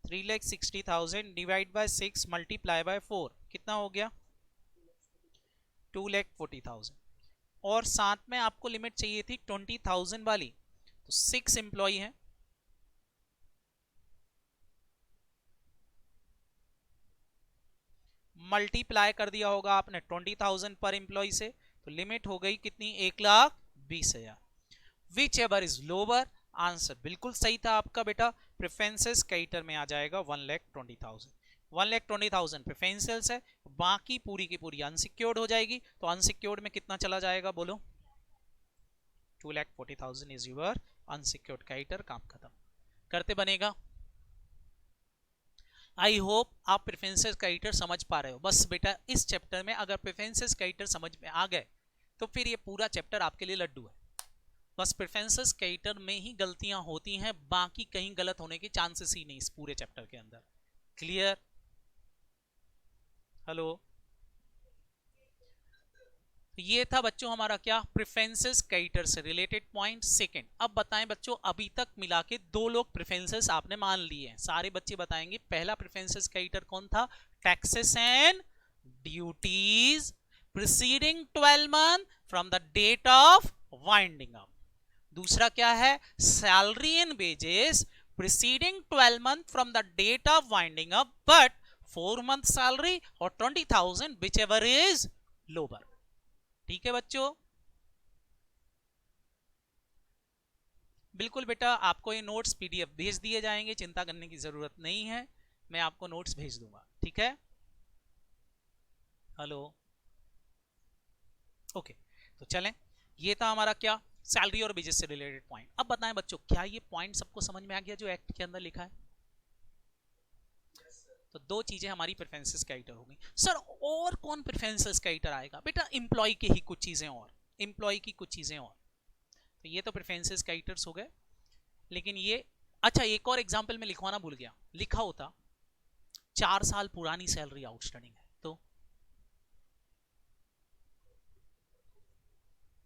3,60,000 divide by 6 multiply by 4 कितना हो गया? 2,40,000। और साथ में आपको लिमिट चाहिए थी 20,000 वाली, तो 6 एम्प्लॉय हैं, मल्टीप्लाई कर दिया होगा आपने 20,000 पर एम्प्लॉय से, तो लिमिट हो गई कितनी? 1,20,000। Which ever is lower, answer बिल्कुल सही था आपका बेटा, प्रेफरेंसेस क्रेडिटर में आ जाएगा 1,20,000। 1,20,000 प्रेफरेंशियल्स है, बाकी पूरी की पूरी अनसिक्योर्ड हो जाएगी। तो अनसिक्योर्ड में कितना चला जाएगा बोलो? 2,40,000 इज यूर अनसिक्योर्ड क्रेडिटर। काम खत्म। करते बनेगा। आई होप आप प्रेफरेंसेस क्रेडिटर समझ पा रहे हो। बस बेटा इस चैप्टर में अगर प्रेफरेंसेस क्रेडिटर समझ में आ गए तो फिर ये पूरा चैप्टर आपके लिए लड्डू है। बस प्रेफरेंसेस क्रेडिटर में ही गलतियां होती हैं, बाकी कहीं गलत होने के चांसेस ही नहीं इस पूरे चैप्टर के अंदर। क्लियर? हेलो। ये था बच्चों हमारा क्या, प्रेफरेंसेस क्रेडिटर से रिलेटेड पॉइंट। सेकंड, अब बताएं बच्चों, अभी तक मिला के 2 लोग प्रेफरेंसेस आपने मान लिए हैं, सारे बच्चे बताएंगे पहला प्रेफरेंसेस क्रेडिटर कौन था? Taxes and duties preceding 12 month from the date of winding up. दूसरा क्या है? Salary and wages preceding 12 month from the date of winding up, but 4 month salary or 20,000 whichever is lower. ठीक है बच्चों, बिल्कुल बेटा, आपको ये नोट्स पीडीएफ भेज दिए जाएंगे, चिंता करने की जरूरत नहीं है, मैं आपको नोट्स भेज दूंगा, ठीक है। हेलो, ओके, तो चलें, ये था हमारा क्या, सैलरी और वेजेस से रिलेटेड पॉइंट। अब बताएं बच्चों, क्या ये पॉइंट सबको समझ में आ गया जो एक्ट के अंदर लिखा है? तो दो चीजें हमारी प्रेफरेंसेस कैरेक्टर हो गई। सर और कौन प्रेफरेंसेस कैरेक्टर आएगा? बेटा एम्प्लॉय के ही कुछ चीजें और, एम्प्लॉय की कुछ चीजें और। तो ये तो प्रेफरेंसेस कैरेक्टर्स हो गए, लेकिन ये अच्छा एक और एग्जांपल में लिखवाना भूल गया, लिखा होता 4 साल पुरानी सैलरी आउटस्टैंडिंग है तो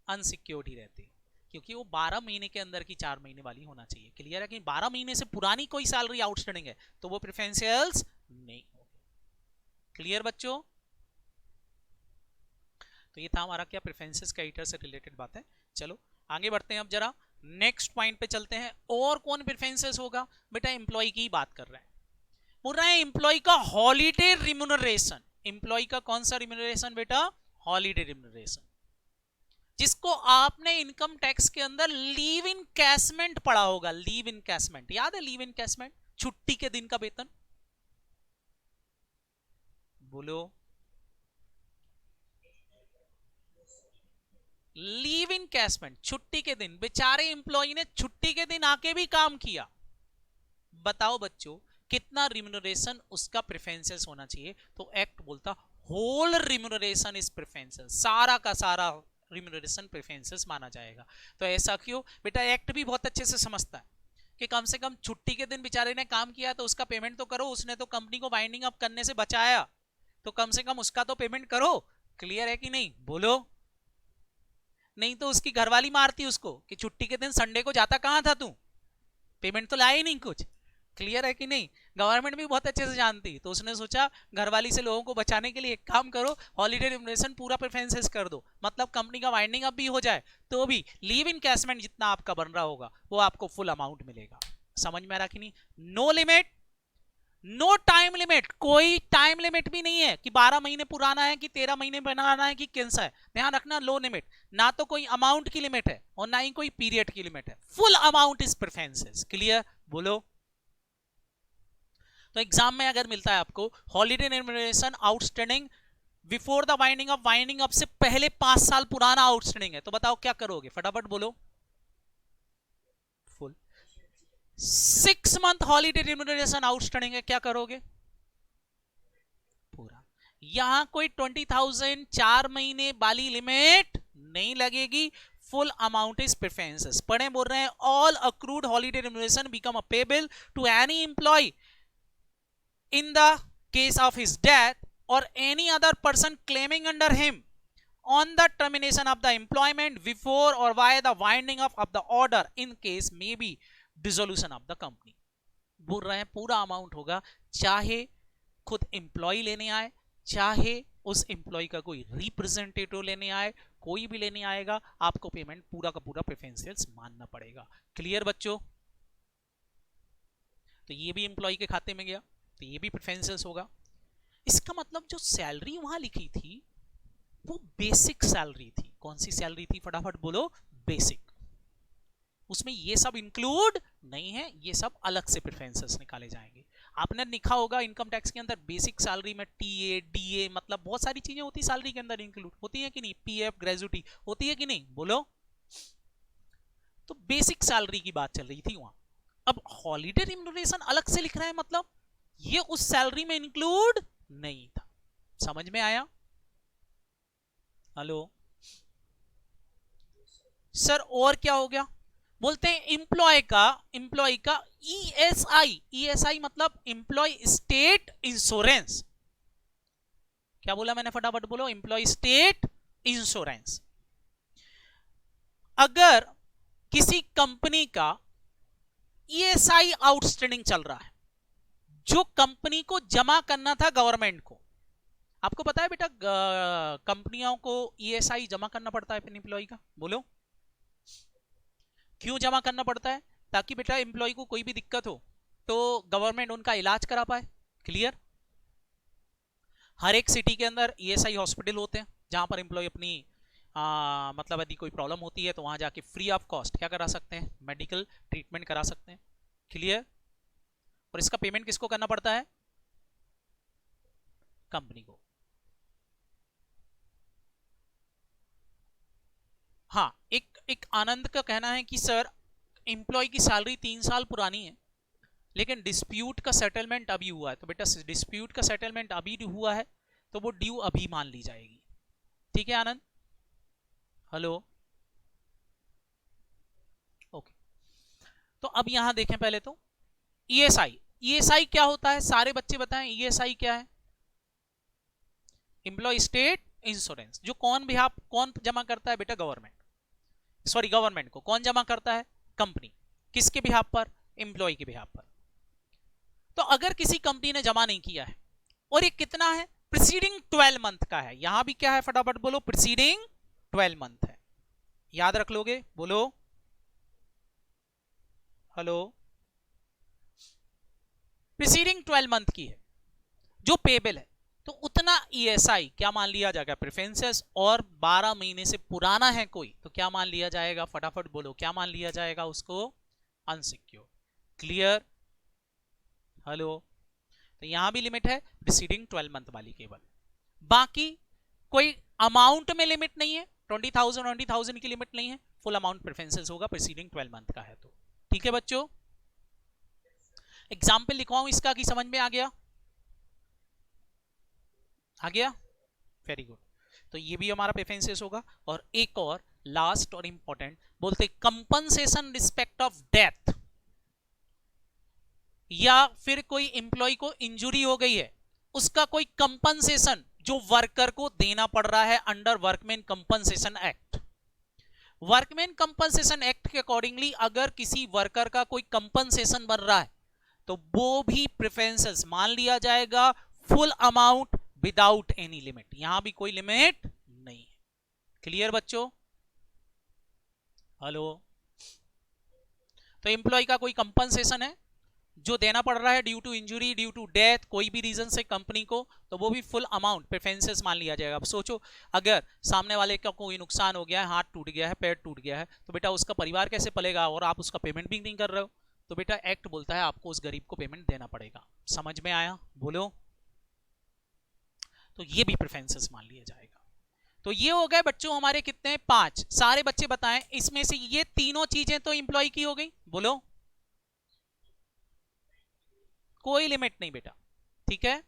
अनसिक्योर्ड ही रहती, क्योंकि वो 12 महीने के अंदर की 4 महीने वाली होना चाहिए। क्लियर है कि 12 महीने से पुरानी कोई सैलरी आउटस्टैंडिंग है तो वो प्रेफरेंशियल्स नहीं होगी। क्लियर बच्चों? तो ये था हमारा क्या, प्रेफरेंसेस कैरेक्टर से रिलेटेड बात है। चलो आगे बढ़ते हैं, अब जरा नेक्स्ट पॉइंट पे चलते हैं। और कौन प्रेफरेंसेस होगा? बेटा एम्प्लॉय की बात कर रहे हैं, बोल रहे हैं एम्प्लॉय का हॉलीडे रिम्यूनरेशन। एम्प्लॉय का कौन सा रिम्यूनरेशन बेटा? हॉलीडे रिम्यूनरेशन, जिसको आपने इनकम टैक्स के अंदर लीव इन कैशमेंट पढ़ा होगा। लीव इन कैशमेंट याद है? लीव इन कैशमेंट, छुट्टी के दिन का वेतन। बोलो, लीव इन कैशमेंट, छुट्टी के दिन। बेचारे एम्प्लॉय ने छुट्टी के दिन आके भी काम किया। बताओ बच्चों कितना रिम्यूनरेशन उसका प्रेफरेंसेस होना चाहिए? तो एक्ट बोलता होल रिम्यूनरेशन इज प्रेफरेंसेस, सारा का सारा रिम्यूनरेशन प्रेफरेंसेस माना जाएगा। तो ऐसा क्यों? बेटा एक्ट भी बहुत अच्छे से समझता है कि कम से कम छुट्टी के दिन बेचारे ने काम किया तो उसका पेमेंट तो करो, उसने तो कंपनी को वाइंडिंग अप करने से बचाया, तो कम से कम उसका तो पेमेंट करो। क्लियर है कि नहीं? बोलो, नहीं तो उसकी घरवाली मारती उसको कि छुट्टी के दिन संडे को जाता कहां था तू, पेमेंट तो लाया ही नहीं कुछ। क्लियर है कि नहीं? गवर्नमेंट भी बहुत अच्छे से जानती, तो उसने सोचा घरवाली से लोगों को बचाने के लिए एक काम करो, हॉलीडे रिम्यूनरेशन पूरा प्रेफरेंसेस कर दो, मतलब कंपनी का वाइंडिंग अप भी हो जाए तो भी लीव इन कैशमेंट जितना आपका बन रहा होगा वो आपको फुल अमाउंट मिलेगा। समझ में आ रहा कि नहीं? No limit, no time limit, कोई टाइम लिमिट भी नहीं है कि 12 महीने पुराना है कि 13 महीने बनाना है कि कैसा है। ध्यान रखना, लो लिमिट, ना तो कोई अमाउंट की लिमिट है और ना ही कोई पीरियड की लिमिट है, full amount is preferences. Clear? बोलो। तो एग्जाम में अगर मिलता है आपको holiday remuneration outstanding before the winding up, winding up से पहले 5 साल पुराना आउटस्टैंडिंग है, तो बताओ क्या करोगे? फटाफट बोलो। Full 6 month holiday remuneration outstanding है, क्या करोगे? पूरा। यहां कोई 20,000 4 महीने वाली लिमिट नहीं लगेगी, फुल अमाउंट इज प्रेफरेंसेस। पढ़े बोल रहे हैं all accrued holiday remuneration become payable to any employee in the case of his death or any other person claiming under him on the termination of the employment before or by the winding up of the order in case may be dissolution of the company। बोल रहे हैं पूरा अमाउंट होगा, चाहे खुद एम्प्लॉय लेने आए, चाहे उस एम्प्लॉय का कोई रिप्रेजेंटेटिव लेने आए, कोई भी लेने आएगा, आपको पेमेंट पूरा का पूरा प्रेफरेंशियल्स मानना पड़ेगा। क्लियर बच्चों? तो ये भी एम्प्लॉय के खाते में गया, तो ये भी प्रेफरेंसेस होगा। इसका मतलब जो सैलरी वहां लिखी थी वो बेसिक सैलरी थी। कौन सी सैलरी थी? फटाफट बोलो। बेसिक। उसमें ये सब इंक्लूड नहीं है, ये सब अलग से प्रेफरेंसेस निकाले जाएंगे। आपने लिखा होगा इनकम टैक्स के अंदर बेसिक सैलरी में टीए, डीए, मतलब बहुत सारी चीजें होती सैलरी के अंदर इंक्लूड होती है कि नहीं? पीएफ, ग्रेजुटी होती है कि नहीं? बोलो। तो बेसिक सैलरी की बात चल रही थी वहां। अब हॉलीडे रिम्यूनरेशन अलग से लिख रहे हैं, मतलब ये उस सैलरी में इंक्लूड नहीं था। समझ में आया? हेलो सर, और क्या हो गया? बोलते हैं एम्प्लॉय का ईएसआई, ईएसआई मतलब एम्प्लॉय स्टेट इंश्योरेंस। क्या बोला मैंने? फटाफट बोलो। Employee state insurance. अगर किसी कंपनी का ईएसआई आउटस्टैंडिंग चल रहा है जो कंपनी को जमा करना था गवर्नमेंट को, आपको पता है बेटा कंपनियों को ईएसआई जमा करना पड़ता है अपने एम्प्लॉय का। बोलो क्यों जमा करना पड़ता है? ताकि बेटा एम्प्लॉय को कोई भी दिक्कत हो तो गवर्नमेंट उनका इलाज करा पाए। क्लियर? हर एक सिटी के अंदर ईएसआई हॉस्पिटल होते हैं जहां पर एम्प्लॉय अपनी मतलब यदि कोई प्रॉब्लम होती है तो वहां जाके फ्री ऑफ कॉस्ट क्या करा सकते हैं, मेडिकल ट्रीटमेंट करा सकते हैं। क्लियर? और इसका पेमेंट किसको करना पड़ता है? कंपनी को। हाँ, एक आनंद का कहना है कि सर एम्प्लॉय की सैलरी 3 साल पुरानी है लेकिन डिस्प्यूट का सेटलमेंट अभी हुआ है, तो बेटा डिस्प्यूट का सेटलमेंट अभी हुआ है तो वो ड्यू अभी मान ली जाएगी। ठीक है आनंद? हेलो? ओके, तो अब यहां देखें पहले तो ईएसआई। ईएसआई क्या होता है? सारे बच्चे बताएं ईएसआई क्या है? Employee state insurance. जो कौन जमा करता है बेटा? गवर्नमेंट। सॉरी, गवर्नमेंट को कौन जमा करता है? कंपनी। किसके बिहाफ पर? एम्प्लॉय के बिहाफ पर। तो अगर किसी कंपनी ने जमा नहीं किया है और ये कितना है? प्रीसीडिंग 12 मंथ का है। यहां भी क्या है? फटाफट बोलो, प्रीसीडिंग 12 मंथ है। याद रख लोगे? बोलो हेलो। प्रीसीडिंग 12 मंथ की है जो पेबल है, तो उतना ईएसआई क्या मान लिया जाएगा? प्रेफरेंसेस। और 12 महीने से पुराना है कोई तो क्या मान लिया जाएगा? फटाफट बोलो, क्या मान लिया जाएगा उसको? अनसिक्योर। क्लियर? हेलो? तो यहां भी लिमिट है प्रीसीडिंग 12 मंथ वाली केवल। बाकी कोई अमाउंट में लिमिट नहीं है, 20,000 की लिमिट नहीं है, फुल अमाउंट प्रेफरेंसेस होगा प्रीसीडिंग 12 मंथ का है तो। ठीक है बच्चों? एग्जाम्पल लिखवाऊं इसका कि समझ में आ गया? आ गया? Very good. तो ये भी हमारा प्रेफरेंसेस होगा। और एक और लास्ट और इंपॉर्टेंट बोलते कंपनसेशन रिस्पेक्ट ऑफ डेथ, या फिर कोई एम्प्लॉय को इंजुरी हो गई है उसका कोई कंपनसेशन जो वर्कर को देना पड़ रहा है under workman compensation act. Workman compensation act के अकॉर्डिंगली अगर किसी वर्कर का कोई कंपनसेशन बन रहा है तो वो भी प्रेफरेंसेस मान लिया जाएगा, full amount without any limit. यहां भी कोई लिमिट नहीं है। क्लियर बच्चों? हेलो? तो एम्प्लॉय का कोई कंपनसेशन है जो देना पड़ रहा है due to injury, due to death, कोई भी रीजन से कंपनी को, तो वो भी फुल अमाउंट प्रेफरेंसेस मान लिया जाएगा। अब सोचो अगर सामने वाले का कोई नुकसान हो गया है, हाथ टूट गया है, पैर टूट गया है, तो बेटा उसका परिवार कैसे पलेगा और आप उसका पेमेंट भी नहीं कर रहे हो, तो बेटा एक्ट बोलता है आपको उस गरीब को पेमेंट देना पड़ेगा। समझ में आया? बोलो। तो ये भी प्रेफरेंसेस मान लिया जाएगा। तो ये हो गए बच्चों हमारे कितने? 5। सारे बच्चे बताएं इसमें से ये तीनों चीजें तो एम्प्लॉय की हो गई। बोलो। कोई लिमिट नहीं बेटा। ठीक है?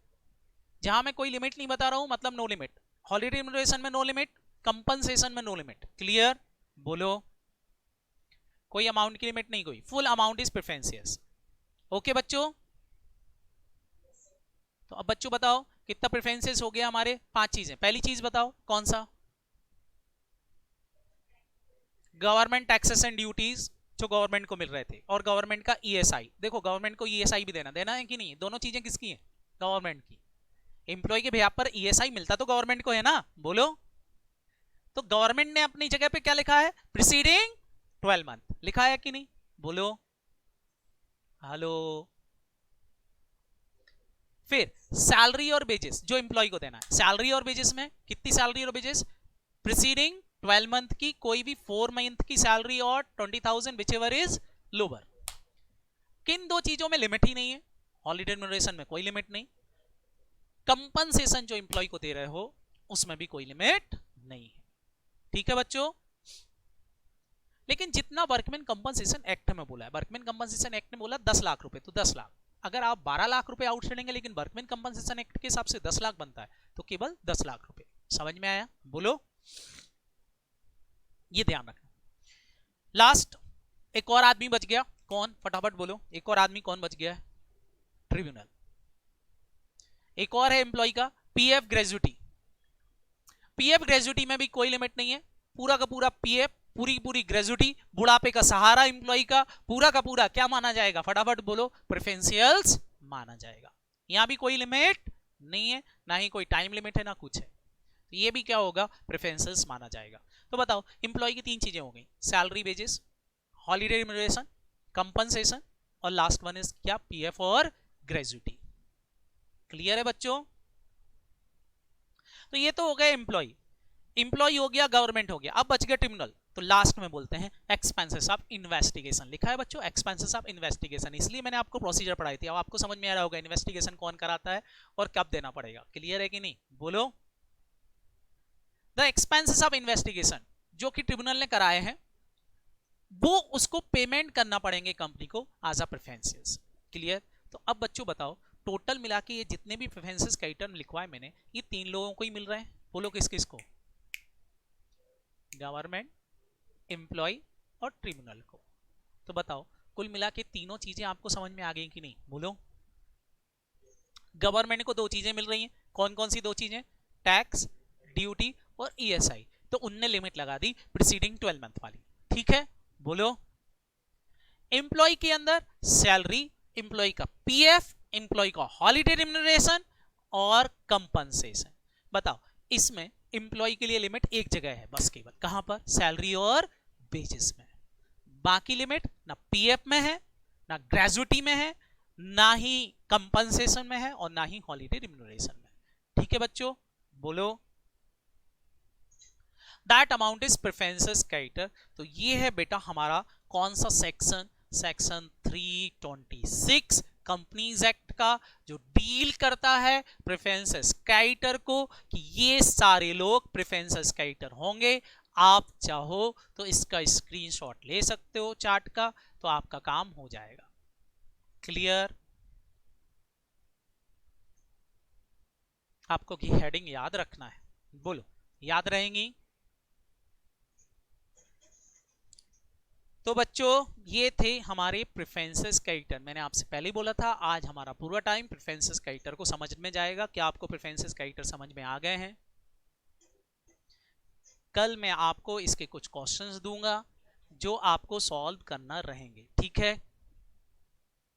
जहां मैं कोई लिमिट नहीं बता रहा हूं मतलब नो लिमिट। हॉलिडे रिम्यूनरेशन में नो लिमिट, कंपनसेशन में नो लिमिट। क्लियर? बोलो। कोई अमाउंट की लिमिट नहीं, कोई, full amount is preferences. Okay बच्चों? तो अब बच्चों बताओ कितना प्रेफरेंसेस हो गया हमारे? 5 चीजें। पहली चीज बताओ कौन सा? गवर्नमेंट टैक्सेस एंड ड्यूटीज जो गवर्नमेंट को मिल रहे थे, और गवर्नमेंट का ईएसआई। देखो गवर्नमेंट को ईएसआई भी देना है कि नहीं? दोनों चीजें किसकी हैं? गवर्नमेंट की। एम्प्लॉय के बिहाफ पर ईएसआई मिलता तो गवर्नमेंट को है ना? बोलो। तो गवर्नमेंट ने अपनी जगह पे क्या लिखा है? प्रीसीडिंग 12 मंथ लिखा है कि नहीं? बोलो। हेलो? फिर सैलरी और वेजेस जो एम्प्लॉय को देना है, सैलरी और वेजेस में कितनी सैलरी और वेजेस? प्रीसीडिंग 12 मंथ की कोई भी 4 मंथ की सैलरी और 20,000 विच एवर इज लोअर। किन दो चीजों में लिमिट ही नहीं है? हॉलिडे रिम्यूनरेशन में कोई लिमिट नहीं, कंपनसेशन जो एम्प्लॉय को दे रहे हो उसमें भी कोई लिमिट नहीं है। ठीक है बच्चों? लेकिन जितना वर्कमैन कंपनसेशन एक्ट में बोला है, वर्कमैन कंपनसेशन एक्ट ने बोला 10 लाख रुपए, तो 10 लाख। अगर आप 12 लाख रुपए आउटस्टैंडिंग है लेकिन वर्कमैन कंपनसेशन एक्ट के हिसाब से 10 लाख बनता है तो केवल 10 लाख रुपए। समझ में आया? बोलो। ये ध्यान रखना। लास्ट एक और आदमी बच गया। कौन? फटाफट बोलो। एक और आदमी कौन बच गया है? ट्रिब्यूनल। एक और है एम्प्लॉय का पीएफ ग्रेजुटी। पीएफ ग्रेजुटी में भी कोई लिमिट नहीं है, पूरा का पूरा पीएफ, पूरी पूरी ग्रेजुटी, बुढ़ापे का सहारा एम्प्लॉय का पूरा क्या माना जाएगा? फटाफट बोलो। प्रेफरेंशियल्स माना जाएगा। यहां भी कोई लिमिट नहीं है, ना ही कोई टाइम लिमिट है, ना कुछ है। तो ये भी क्या होगा? प्रेफरेंशियल्स माना जाएगा। तो बताओ एम्प्लॉय की 3 चीजें हो गई, salary, wages, holiday remuneration, compensation, और लास्ट वन इज क्या, पीएफ और ग्रेजुटी। क्लियर है बच्चों? तो ये तो हो गया एम्प्लॉय, एम्प्लॉय हो गया, गवर्नमेंट हो गया, अब बच गया ट्रिब्यूनल। तो लास्ट में बोलते हैं एक्सपेंसेस ऑफ इन्वेस्टिगेशन। लिखा है बच्चों एक्सपेंसेस ऑफ इन्वेस्टिगेशन, इसलिए मैंने आपको प्रोसीजर पढ़ाई थी। अब आपको समझ में आ रहा होगा इन्वेस्टिगेशन कौन कराता है और कब देना पड़ेगा। क्लियर है कि नहीं, बोलो। द एक्सपेंसेस ऑफ इन्वेस्टिगेशन जो कि ट्रिब्यूनल ने कराए हैं, वो उसको पेमेंट करना पड़ेंगे कंपनी को एज अ प्रेफरेंसेस। क्लियर? तो अब बच्चों बताओ, टोटल मिला के ये जितने भी प्रेफरेंसेस का आइटम लिखवाए मैंने, ये तीन लोगों को ही मिल रहे हैं। बोलो किस किस को, गवर्नमेंट, एम्प्लॉय और ट्रिब्यूनल को। तो बताओ कुल मिला के तीनों चीजें आपको समझ में आ गई कि नहीं, बोलो। गवर्नमेंट को दो चीजें मिल रही हैं, कौन कौन सी दो चीजें, टैक्स, ड्यूटी और ईएसआई। तो उनने लिमिट लगा दी प्रीसीडिंग 12 मंथ वाली। ठीक है, बोलो। एम्प्लॉय के अंदर सैलरी, एम्प्लॉय का पीएफ, एम्प्लॉय का हॉलिडे रिम्यूनरेशन और कंपनसेशन। बताओ इसमें एम्प्लॉय के लिए लिमिट एक जगह है बस, केवल कहां पर, सैलरी और वेजेस में। बाकी लिमिट ना पीएफ में है, ना ग्रेजुटी में है, ना ही कंपनसेशन में है और ना ही हॉलिडे रिम्यूनरेशन में। ठीक है बच्चों, बोलो। That amount is preferences character. तो ये है बेटा हमारा कौन सा सेक्शन, सेक्शन 326 कंपनीज एक्ट का, जो डील करता है प्रेफरेंसेस कैरेक्टर को, कि ये सारे लोग प्रेफरेंसेस कैरेक्टर होंगे। आप चाहो तो इसका स्क्रीनशॉट ले सकते हो चार्ट का, तो आपका काम हो जाएगा। क्लियर? आपको की हेडिंग याद रखना है, बोलो याद रहेंगी? तो बच्चों ये थे हमारे प्रेफरेंसेस कैरेक्टर। मैंने आपसे पहले ही बोला था आज हमारा पूरा टाइम प्रेफरेंसेस कैरेक्टर को समझ में जाएगा। क्या आपको प्रेफरेंसेस कैरेक्टर समझ में आ गए हैं? कल मैं आपको इसके कुछ क्वेश्चंस दूंगा जो आपको सॉल्व करना रहेंगे। ठीक है,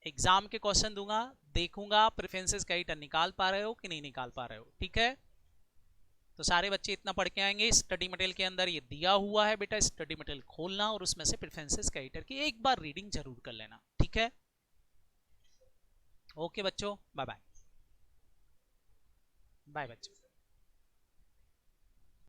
एग्जाम के क्वेश्चन दूंगा, देखूंगा प्रेफरेंसेस कैरेक्टर निकाल पा रहे हो कि नहीं निकाल पा रहे हो। ठीक है, तो सारे बच्चे इतना पढ़ के आएंगे। स्टडी मटेरियल के अंदर ये दिया हुआ है बेटा, स्टडी मटेरियल खोलना और उसमें से प्रेफरेंसेस कैरेक्टर की एक बार रीडिंग जरूर कर लेना। ठीक है, ओके बच्चों, बाय बाय। बाय बच्चों।